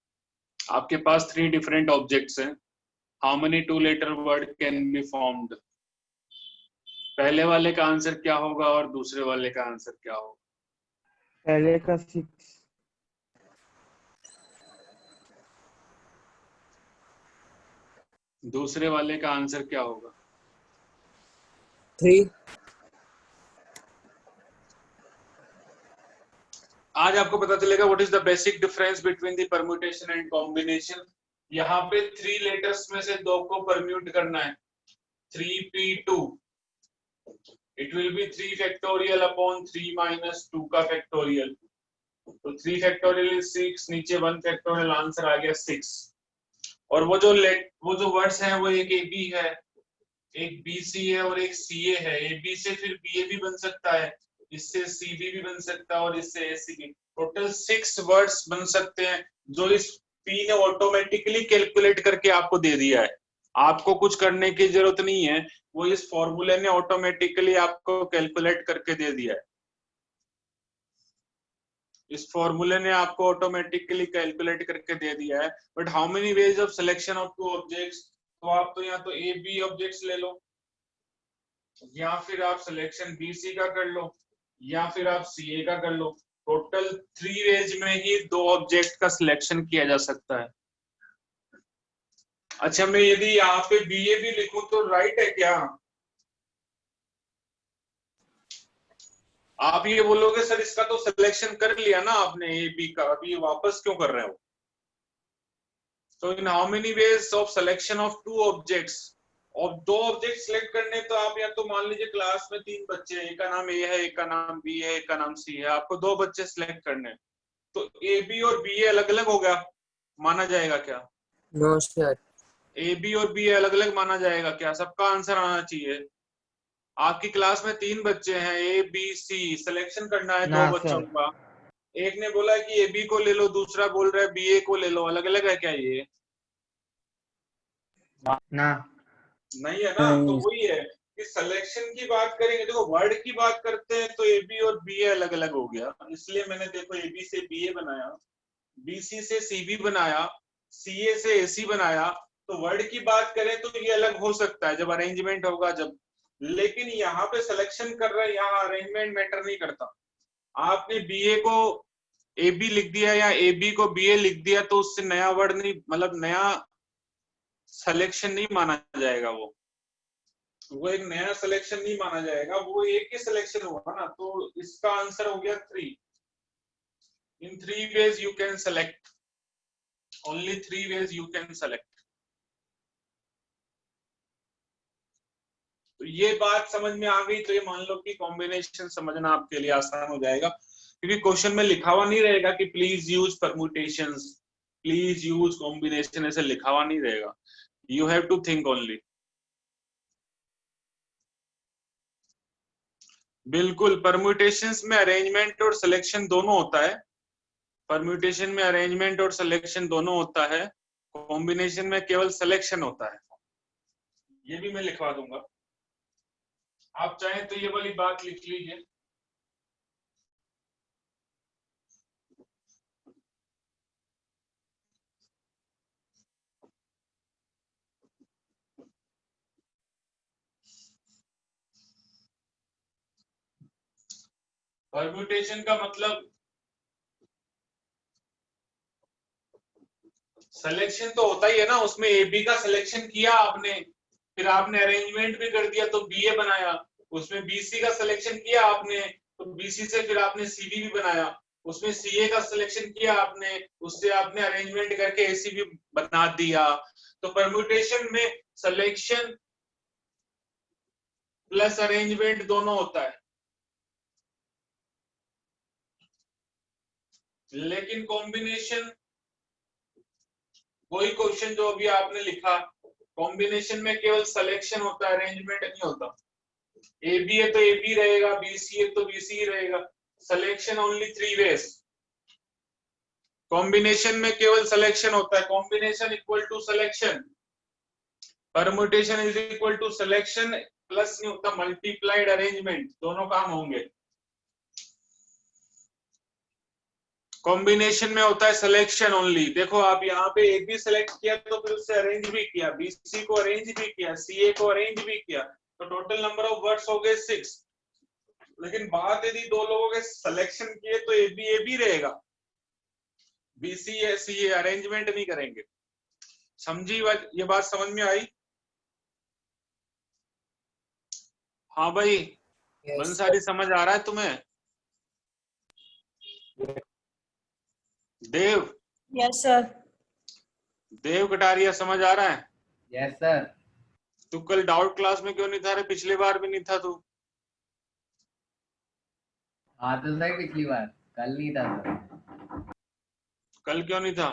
आपके पास 3 डिफरेंट ऑब्जेक्ट्स हैं, how many two letter word can be formed? पहले वाले का आंसर क्या होगा और दूसरे वाले का आंसर क्या होगा? पहले का 6। दूसरे वाले का आंसर क्या होगा? 3। आज आपको पता चलेगा what is the basic difference between the permutation and combination. यहाँ पे 3 लेटर्स में से 2 को परम्यूट करना है, 3p2, it will be 3 factorial upon 3 minus 2 का फैक्टोरियल, तो 3 फैक्टोरियल इज 6, नीचे 1 फैक्टोरियल, आंसर आ गया 6। और वो जो वर्ड्स हैं वो एक ए बी है, एक BC है और एक CA है। AB से फिर BA भी बन सकता है, इससे CB भी बन सकता है और इससे AC भी। टोटल 6 वर्ड्स बन सकते हैं जो इस P ने ऑटोमेटिकली कैलकुलेट करके आपको दे दिया है। आपको कुछ करने की जरूरत नहीं है, वो इस फॉर्मूले ने ऑटोमेटिकली आपको कैलकुलेट करके दे दिया है। इस फॉर्मूले ने आपको ऑटोमेटिकली कैलकुलेट करके दे दिया है। But how many ways of selection of 2 objects? तो आप तो यहाँ तो AB ऑब्जेक्ट्स ले लो, या फिर आप सिलेक्शन BC का कर लो, या फिर आप CA का कर लो। टोटल 3 वेज में ही 2 ऑब्जेक्ट का सिलेक्शन किया जा सकता है। अच्छा, मैं यदि यहाँ पे BA भी लिखूं तो राइट है क्या? आप ये बोलोगे सर इसका तो सिलेक्शन कर लिया ना आपने AB का, अभी ये वापस क्यों कर रहे हो? तो इन how many ways of selection of 2 objects? और 2 ऑब्जेक्ट सिलेक्ट करने तो आप या तो मान लीजिए क्लास में 3 बच्चे हैं, एक का नाम A है, एक का नाम B है, एक का नाम C है, आपको 2 बच्चे सिलेक्ट करने हैं, तो AB और BA अलग अलग हो गया, माना जाएगा क्या? No sir. AB और BA अलग अलग माना जाएगा क्या? सबका आंसर आना चाहिए। आपकी क्लास में 3 बच्चे हैं, ABC, सिलेक्शन करना है 2 बच्चों का। एक ने बोला कि AB को ले लो, दूसरा बोल रहा है BA को ले लो, अलग अलग है क्या ये? ना नहीं है ना। तो वही है कि सिलेक्शन की बात करेंगे, देखो वर्ड की बात करते हैं तो AB और BA अलग अलग हो गया, इसलिए मैंने देखो AB से BA बनाया, BC से CB बनाया, CA से AC बनाया। तो वर्ड की बात करें तो ये अलग हो सकता है जब अरेंजमेंट होगा जब, लेकिन यहाँ पे सिलेक्शन कर रहे हैं, यहाँ अरेंजमेंट मैटर नहीं करता। आपने BA को AB लिख दिया या AB को BA लिख दिया तो उससे नया वर्ड नहीं, मतलब नया सिलेक्शन नहीं माना जाएगा। वो एक नया सिलेक्शन नहीं माना जाएगा, वो एक ही सिलेक्शन हुआ ना। तो इसका आंसर हो गया 3। इन 3 ways you can select, only 3 ways you can select। तो ये बात समझ में आ गई तो ये मान लो कि कॉम्बिनेशन समझना आपके लिए आसान हो जाएगा, क्योंकि क्वेश्चन में लिखा हुआ नहीं रहेगा कि please use permutations, please use combination, ऐसे लिखा हुआ नहीं रहेगा। You have to think only. बिल्कुल, परम्यूटेशंस में अरेंजमेंट और सिलेक्शन दोनों होता है। परम्यूटेशन में अरेंजमेंट और सिलेक्शन दोनों होता है, कॉम्बिनेशन में केवल सिलेक्शन होता है। ये भी मैं लिखवा दूंगा, आप चाहें तो ये वाली बात लिख लीजिए। परम्यूटेशन का मतलब सिलेक्शन तो होता ही है ना, उसमें AB का सिलेक्शन किया आपने, फिर आपने अरेंजमेंट भी कर दिया तो BA बनाया। उसमें BC का सिलेक्शन किया आपने तो BC से फिर आपने CD भी बनाया। उसमें CA का सिलेक्शन किया आपने, उससे आपने अरेंजमेंट करके AC भी बना दिया। तो परम्यूटेशन में सिलेक्शन प्लस अरेंजमेंट दोनों होता है। लेकिन कॉम्बिनेशन, वही क्वेश्चन जो अभी आपने लिखा, कॉम्बिनेशन में केवल सिलेक्शन होता है, अरेंजमेंट नहीं होता। AB है तो AB रहेगा, BC है तो BC रहेगा। Selection only 3 veg. कॉम्बिनेशन में केवल सिलेक्शन होता है, combination equal to selection. Permutation is equal to selection plus नहीं होता मल्टीप्लाइड अरेंजमेंट, दोनों काम होंगे। कॉम्बिनेशन में होता है सिलेक्शन ओनली। देखो आप यहाँ पे एक भी सिलेक्ट किया तो फिर उससे अरेंज भी किया, BC को अरेंज भी किया, CA को अरेंज भी किया, तो टोटल नंबर ऑफ वर्ड्स हो गए 6। लेकिन बात यदि 2 लोगों के सिलेक्शन किए तो AB रहेगा, BC या CA अरेंजमेंट नहीं करेंगे। समझी ये बात, समझ में आई? हाँ भाई बंसारी, समझ आ रहा है तुम्हें? देव, यस सर। देव कटारिया, समझ आ रहा है? Yes sir. तू कल डाउट क्लास में क्यों नहीं था रे? पिछली बार भी नहीं था तू। हाँ तो सर पिछली बार, कल नहीं था सर। कल क्यों नहीं था?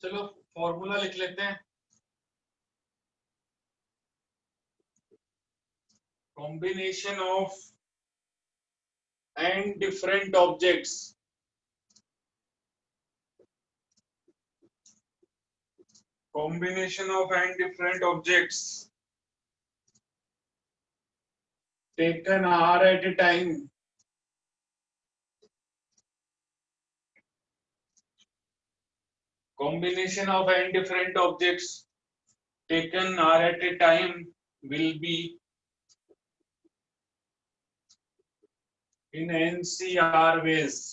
चलो फॉर्मूला लिख लेते हैं। Combination of n different objects combination of n different objects taken r at a time combination of n different objects taken r at a time will be in NCR ways.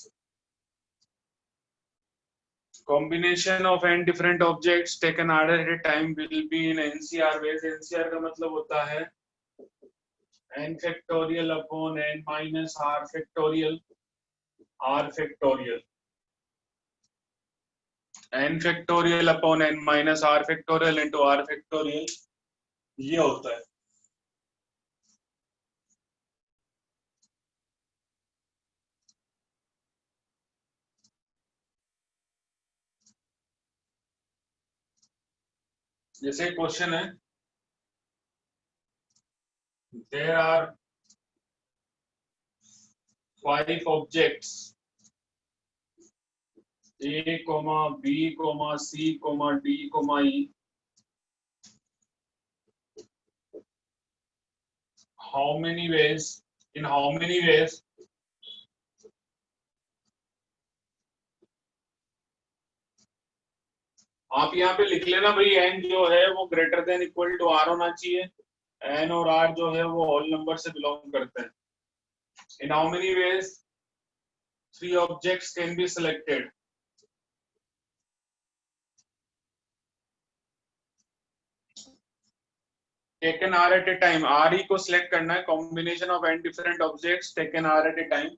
Combination of n different objects taken r at a time will be in NCR ways. NCR का मतलब होता है n factorial upon n minus r factorial n factorial upon n minus r factorial into r factorial ये होता है। जैसे question है, there are 5 objects A, B, C, D, E. How many ways? In how many ways? आप यहाँ पे लिख लेना भाई, n जो है वो greater than equal to r होना चाहिए। n और r जो है वो होल नंबर से बिलोंग करते हैं। In how many ways 3 objects can be selected? Taken r at a time, r ही को सिलेक्ट करना है। Combination of n different objects taken r at a time,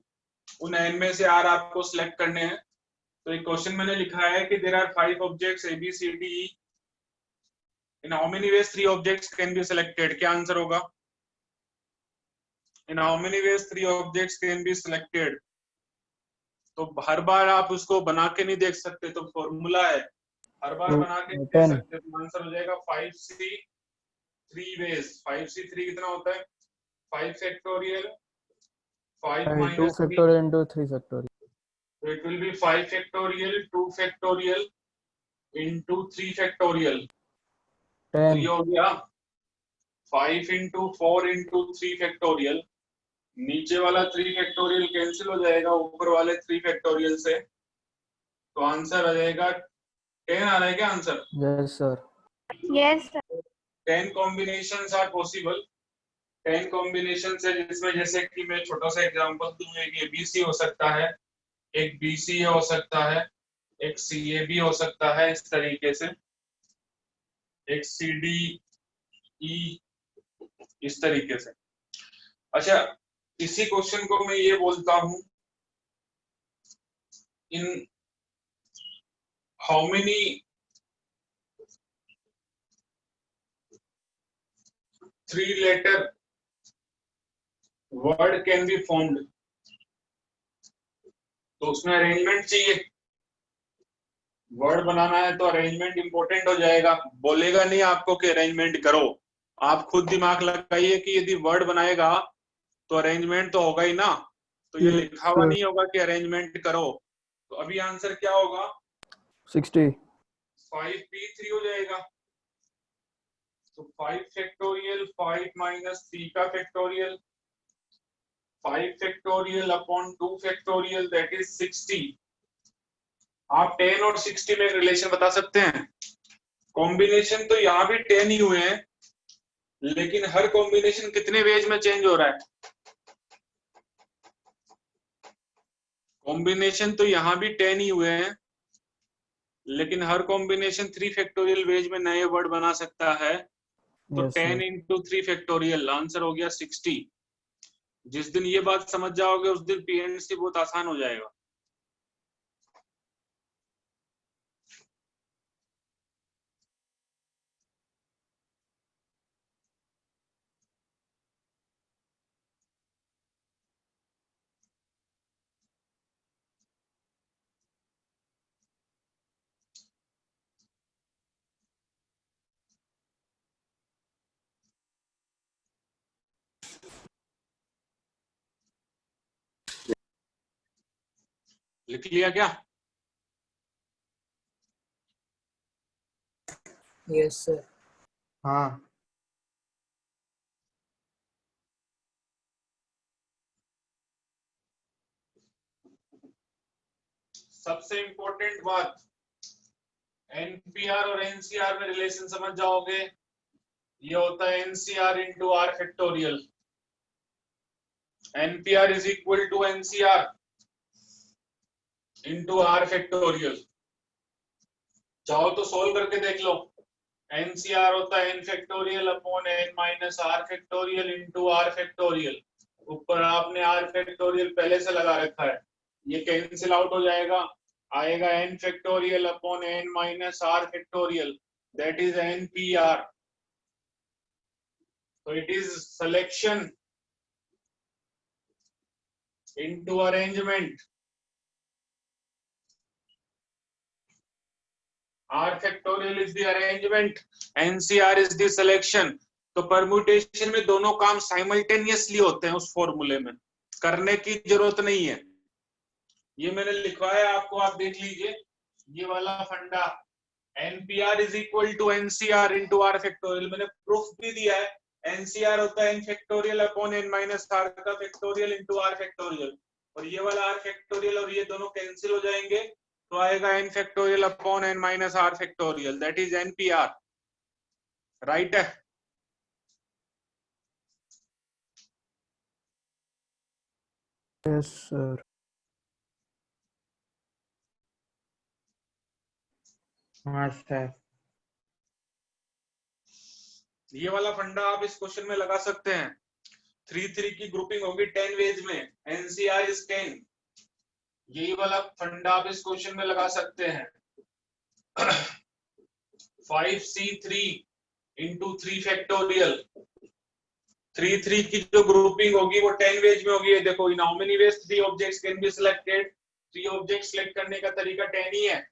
उन n में से r आपको सिलेक्ट करने हैं। तो एक क्वेश्चन मैंने लिखा है कि there are 5 objects A, B, C, D, E. In how many ways 3 objects can be selected? क्या आंसर होगा? In how many ways 3 objects can be selected? तो हर बार आप उसको बना के नहीं देख सकते, तो फॉर्मूला है, हर बार बना के नहीं देख सकते, तो आंसर हो जाएगा 5c 3 ways। 5c 3 कितना होता है? 5 factorial 5 2 minus factorial into 3 factorial. So it will be 5 factorial 2 factorial into 3 factorial। 10. तो ये हो गया 5 into 4 into 3 factorial। नीचे वाला 3 factorial कैंसिल हो जाएगा ऊपर वाले 3 factorial से, तो आंसर आ जाएगा 10 आ रहा है क्या answer? Yes, sir. Yes, sir. 10 combinations are possible। 10 combinations है जिसमें, जैसे कि मैं छोटा सा एग्जांपल दूं, एक ABC हो सकता है, एक BC हो सकता है, एक CAB हो सकता है, इस तरीके से एक CDE, इस तरीके से। अच्छा, इसी क्वेश्चन को मैं ये बोलता हूं, इन how many 3 letter word can be formed। तो उसमें अरेंजमेंट चाहिए, वर्ड बनाना है तो अरेंजमेंट इंपॉर्टेंट हो जाएगा। बोलेगा नहीं आपको कि अरेंजमेंट करो, आप खुद दिमाग लगाइए कि यदि वर्ड बनाएगा तो अरेंजमेंट तो होगा ही ना, तो ये लिखा हुआ नहीं होगा कि अरेंजमेंट करो। तो अभी आंसर क्या होगा? 60. 5p3 हो जाएगा। तो 5 फैक्टोरियल 5 माइनस 3 का factorial 5 factorial upon 2 factorial that is 60। आप 10 और 60 में रिलेशन बता सकते हैं? कॉम्बिनेशन तो यहाँ भी 10 ही हुए हैं, लेकिन हर कॉम्बिनेशन कितने वेज में चेंज हो रहा है? कॉम्बिनेशन तो यहाँ भी 10 ही हुए हैं, लेकिन हर कॉम्बिनेशन 3 फैक्टोरियल वेज में नए वर्ड बना सकता है। तो Yes, 10 sir. Into 3 factorial, answer हो गया 60। जिस दिन ये बात समझ जाओगे उस दिन पीएनसी बहुत आसान हो जाएगा। लिख लिया क्या? Yes sir. हाँ सबसे इंपॉर्टेंट बात, एनपीआर और एनसीआर में रिलेशन समझ जाओगे। ये होता है NCR into r factorial. NPR is equal to NCR into r factorial. चाहो तो सोल्व करके देख लो। एनसीआर होता है n factorial upon n minus r factorial into r factorial. ऊपर आपने आर फैक्टोरियल पहले से लगा रखा है, ये कैंसिल आउट हो जाएगा, आएगा n factorial upon n minus r factorial, that is n P r. तो it is selection into arrangement. R factorial is the arrangement, NCR is the selection. तो परम्यूटेशन में दोनों काम साइमल्टेनियसली होते हैं, उस फॉर्मूले में करने की जरूरत नहीं है। ये मैंने लिखवाया आपको, आप देख लीजिए ये वाला फंडा। NPR is equal to NCR into r factorial, मैंने प्रूफ भी दिया है। NCR होता है n factorial upon n minus r का फैक्टोरियल इंटू आर फैक्टोरियल, और ये वाला आर फैक्टोरियल और ये दोनों कैंसिल हो जाएंगे, तो आएगा n factorial upon n minus r factorial, that is NPR। Right है? Yes, sir. हाँ सर। ये वाला फंडा आप इस क्वेश्चन में लगा सकते हैं। 3-3 की ग्रुपिंग होगी 10 वेज में, NCR इज 10। यही वाला फंडा आप इस क्वेश्चन में लगा सकते हैं। 5C3 into 3 factorial. 3-3 की जो ग्रुपिंग होगी वो 10 वेज में होगी। देखो, इन how many veg 3 objects can be selected. 3 object select करने का तरीका 10 ही है,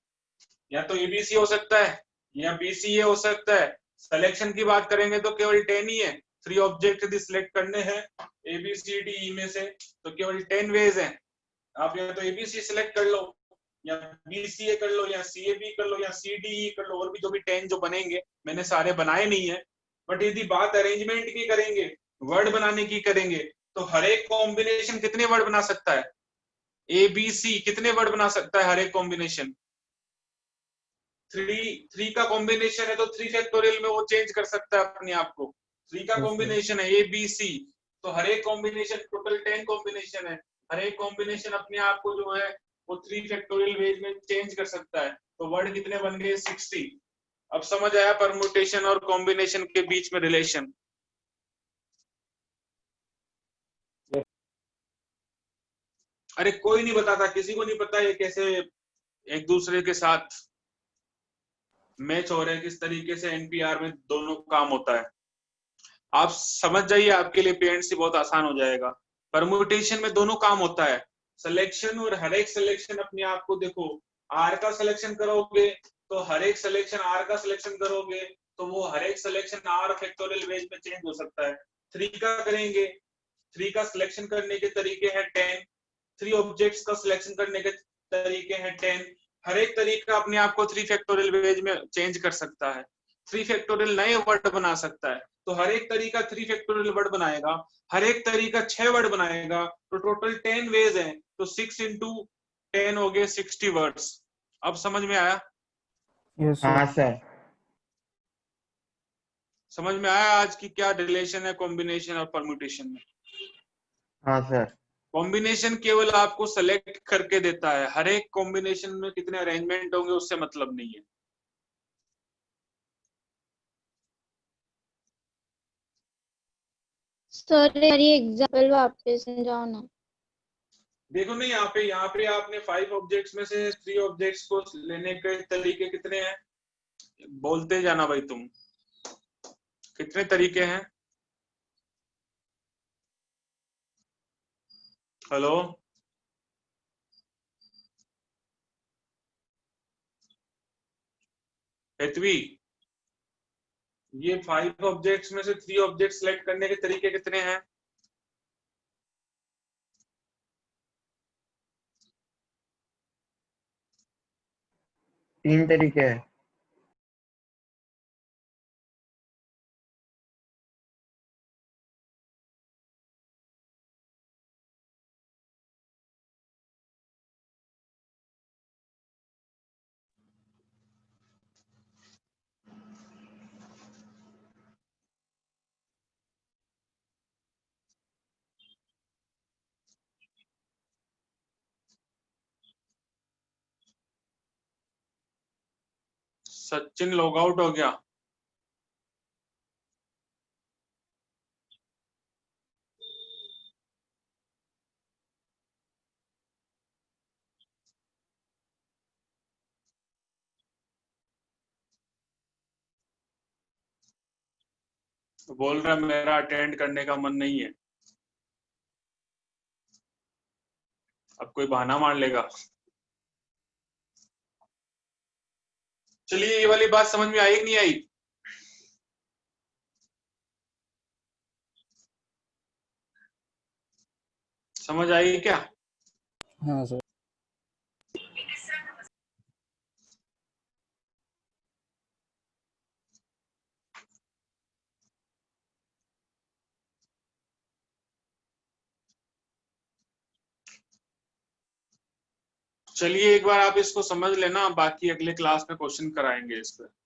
या तो एबीसी हो सकता है या बीसीए हो सकता है। सिलेक्शन की बात करेंगे तो केवल 10 ही है। 3 ऑब्जेक्ट यदि सिलेक्ट करने हैं ABCDE में से तो केवल 10 वेज हैं। आप या तो एबीसी सिलेक्ट कर लो, या बीसीए कर लो, या सीएबी कर लो, या सीडीई कर लो, और भी जो भी 10 जो बनेंगे, मैंने सारे बनाए नहीं है। बट यदि बात अरेंजमेंट की करेंगे, वर्ड बनाने की करेंगे, तो हर एक कॉम्बिनेशन कितने वर्ड बना सकता है? ABC कितने वर्ड बना सकता है हर एक कॉम्बिनेशन? 3 का कॉम्बिनेशन है तो 3 फैक्टोरियल में वो चेंज कर सकता है अपने आप को। 3 का कॉम्बिनेशन है ABC, तो हर एक कॉम्बिनेशन टोटल 10 कॉम्बिनेशन है, हर एक कॉम्बिनेशन अपने आप को जो है वो 3 फैक्टोरियल वेज में चेंज कर सकता है। तो वर्ड कितने बन गए? 60। अब समझ आया परम्यूटेशन और कॉम्बिनेशन के बीच में रिलेशन? अरे कोई नहीं बताता, किसी को नहीं पता ये कैसे एक दूसरे के साथ मैच हो रहे हैं, किस तरीके से एनपीआर में दोनों काम होता है। आप समझ जाइए, आपके लिए पेरेंट्स बहुत आसान हो जाएगा। परम्यूटेशन में दोनों काम होता है, सिलेक्शन, और हर एक सिलेक्शन अपने आप को देखो, आर का सिलेक्शन करोगे तो हर एक सिलेक्शन आर का सिलेक्शन करोगे तो वो हर एक सिलेक्शन आर फैक्टोरियल वेज में चेंज हो सकता है। 3 का करेंगे, 3 का सिलेक्शन करने के तरीके हैं 10, 3 ऑब्जेक्ट्स का सिलेक्शन करने के तरीके हैं 10। हर एक तरीका अपने आप को 3 फैक्टोरियल वेज में चेंज कर सकता है। 3 फैक्टोरियल नए वर्ड बना सकता है, तो हर एक तरीका 3 फैक्टोरियल वर्ड बनाएगा, हर एक तरीका 6 वर्ड बनाएगा, तो टोटल 10 वेज हैं, तो 6 इंटू 10 हो गए 60 वर्ड्स। अब समझ में आया? Yes, sir. हाँ सर। समझ में आया आज की क्या रिलेशन है कॉम्बिनेशन और परम्यूटेशन में? हाँ सर। कॉम्बिनेशन केवल आपको सेलेक्ट करके देता है, हर एक कॉम्बिनेशन में कितने अरेंजमेंट होंगे उससे मतलब नहीं है। सर ये एग्जांपल वापस समझाओ ना। देखो ना, यहाँ पे आपने 5 ऑब्जेक्ट्स में से 3 ऑब्जेक्ट्स को लेने के तरीके कितने हैं? बोलते जाना भाई तुम, कितने तरीके हैं? हेलो, पृथ्वी, ये 5 ऑब्जेक्ट्स में से 3 ऑब्जेक्ट सिलेक्ट करने के तरीके कितने हैं? 3 तरीके हैं। सचिन लॉग आउट हो गया। बोल रहा मेरा अटेंड करने का मन नहीं है। अब कोई बहाना मार लेगा। चलिए, ये वाली बात समझ में आई कि नहीं आई? समझ आई क्या? हाँ सर। चलिए एक बार आप इसको समझ लेना, बाकी अगले क्लास में क्वेश्चन कराएंगे इस पर।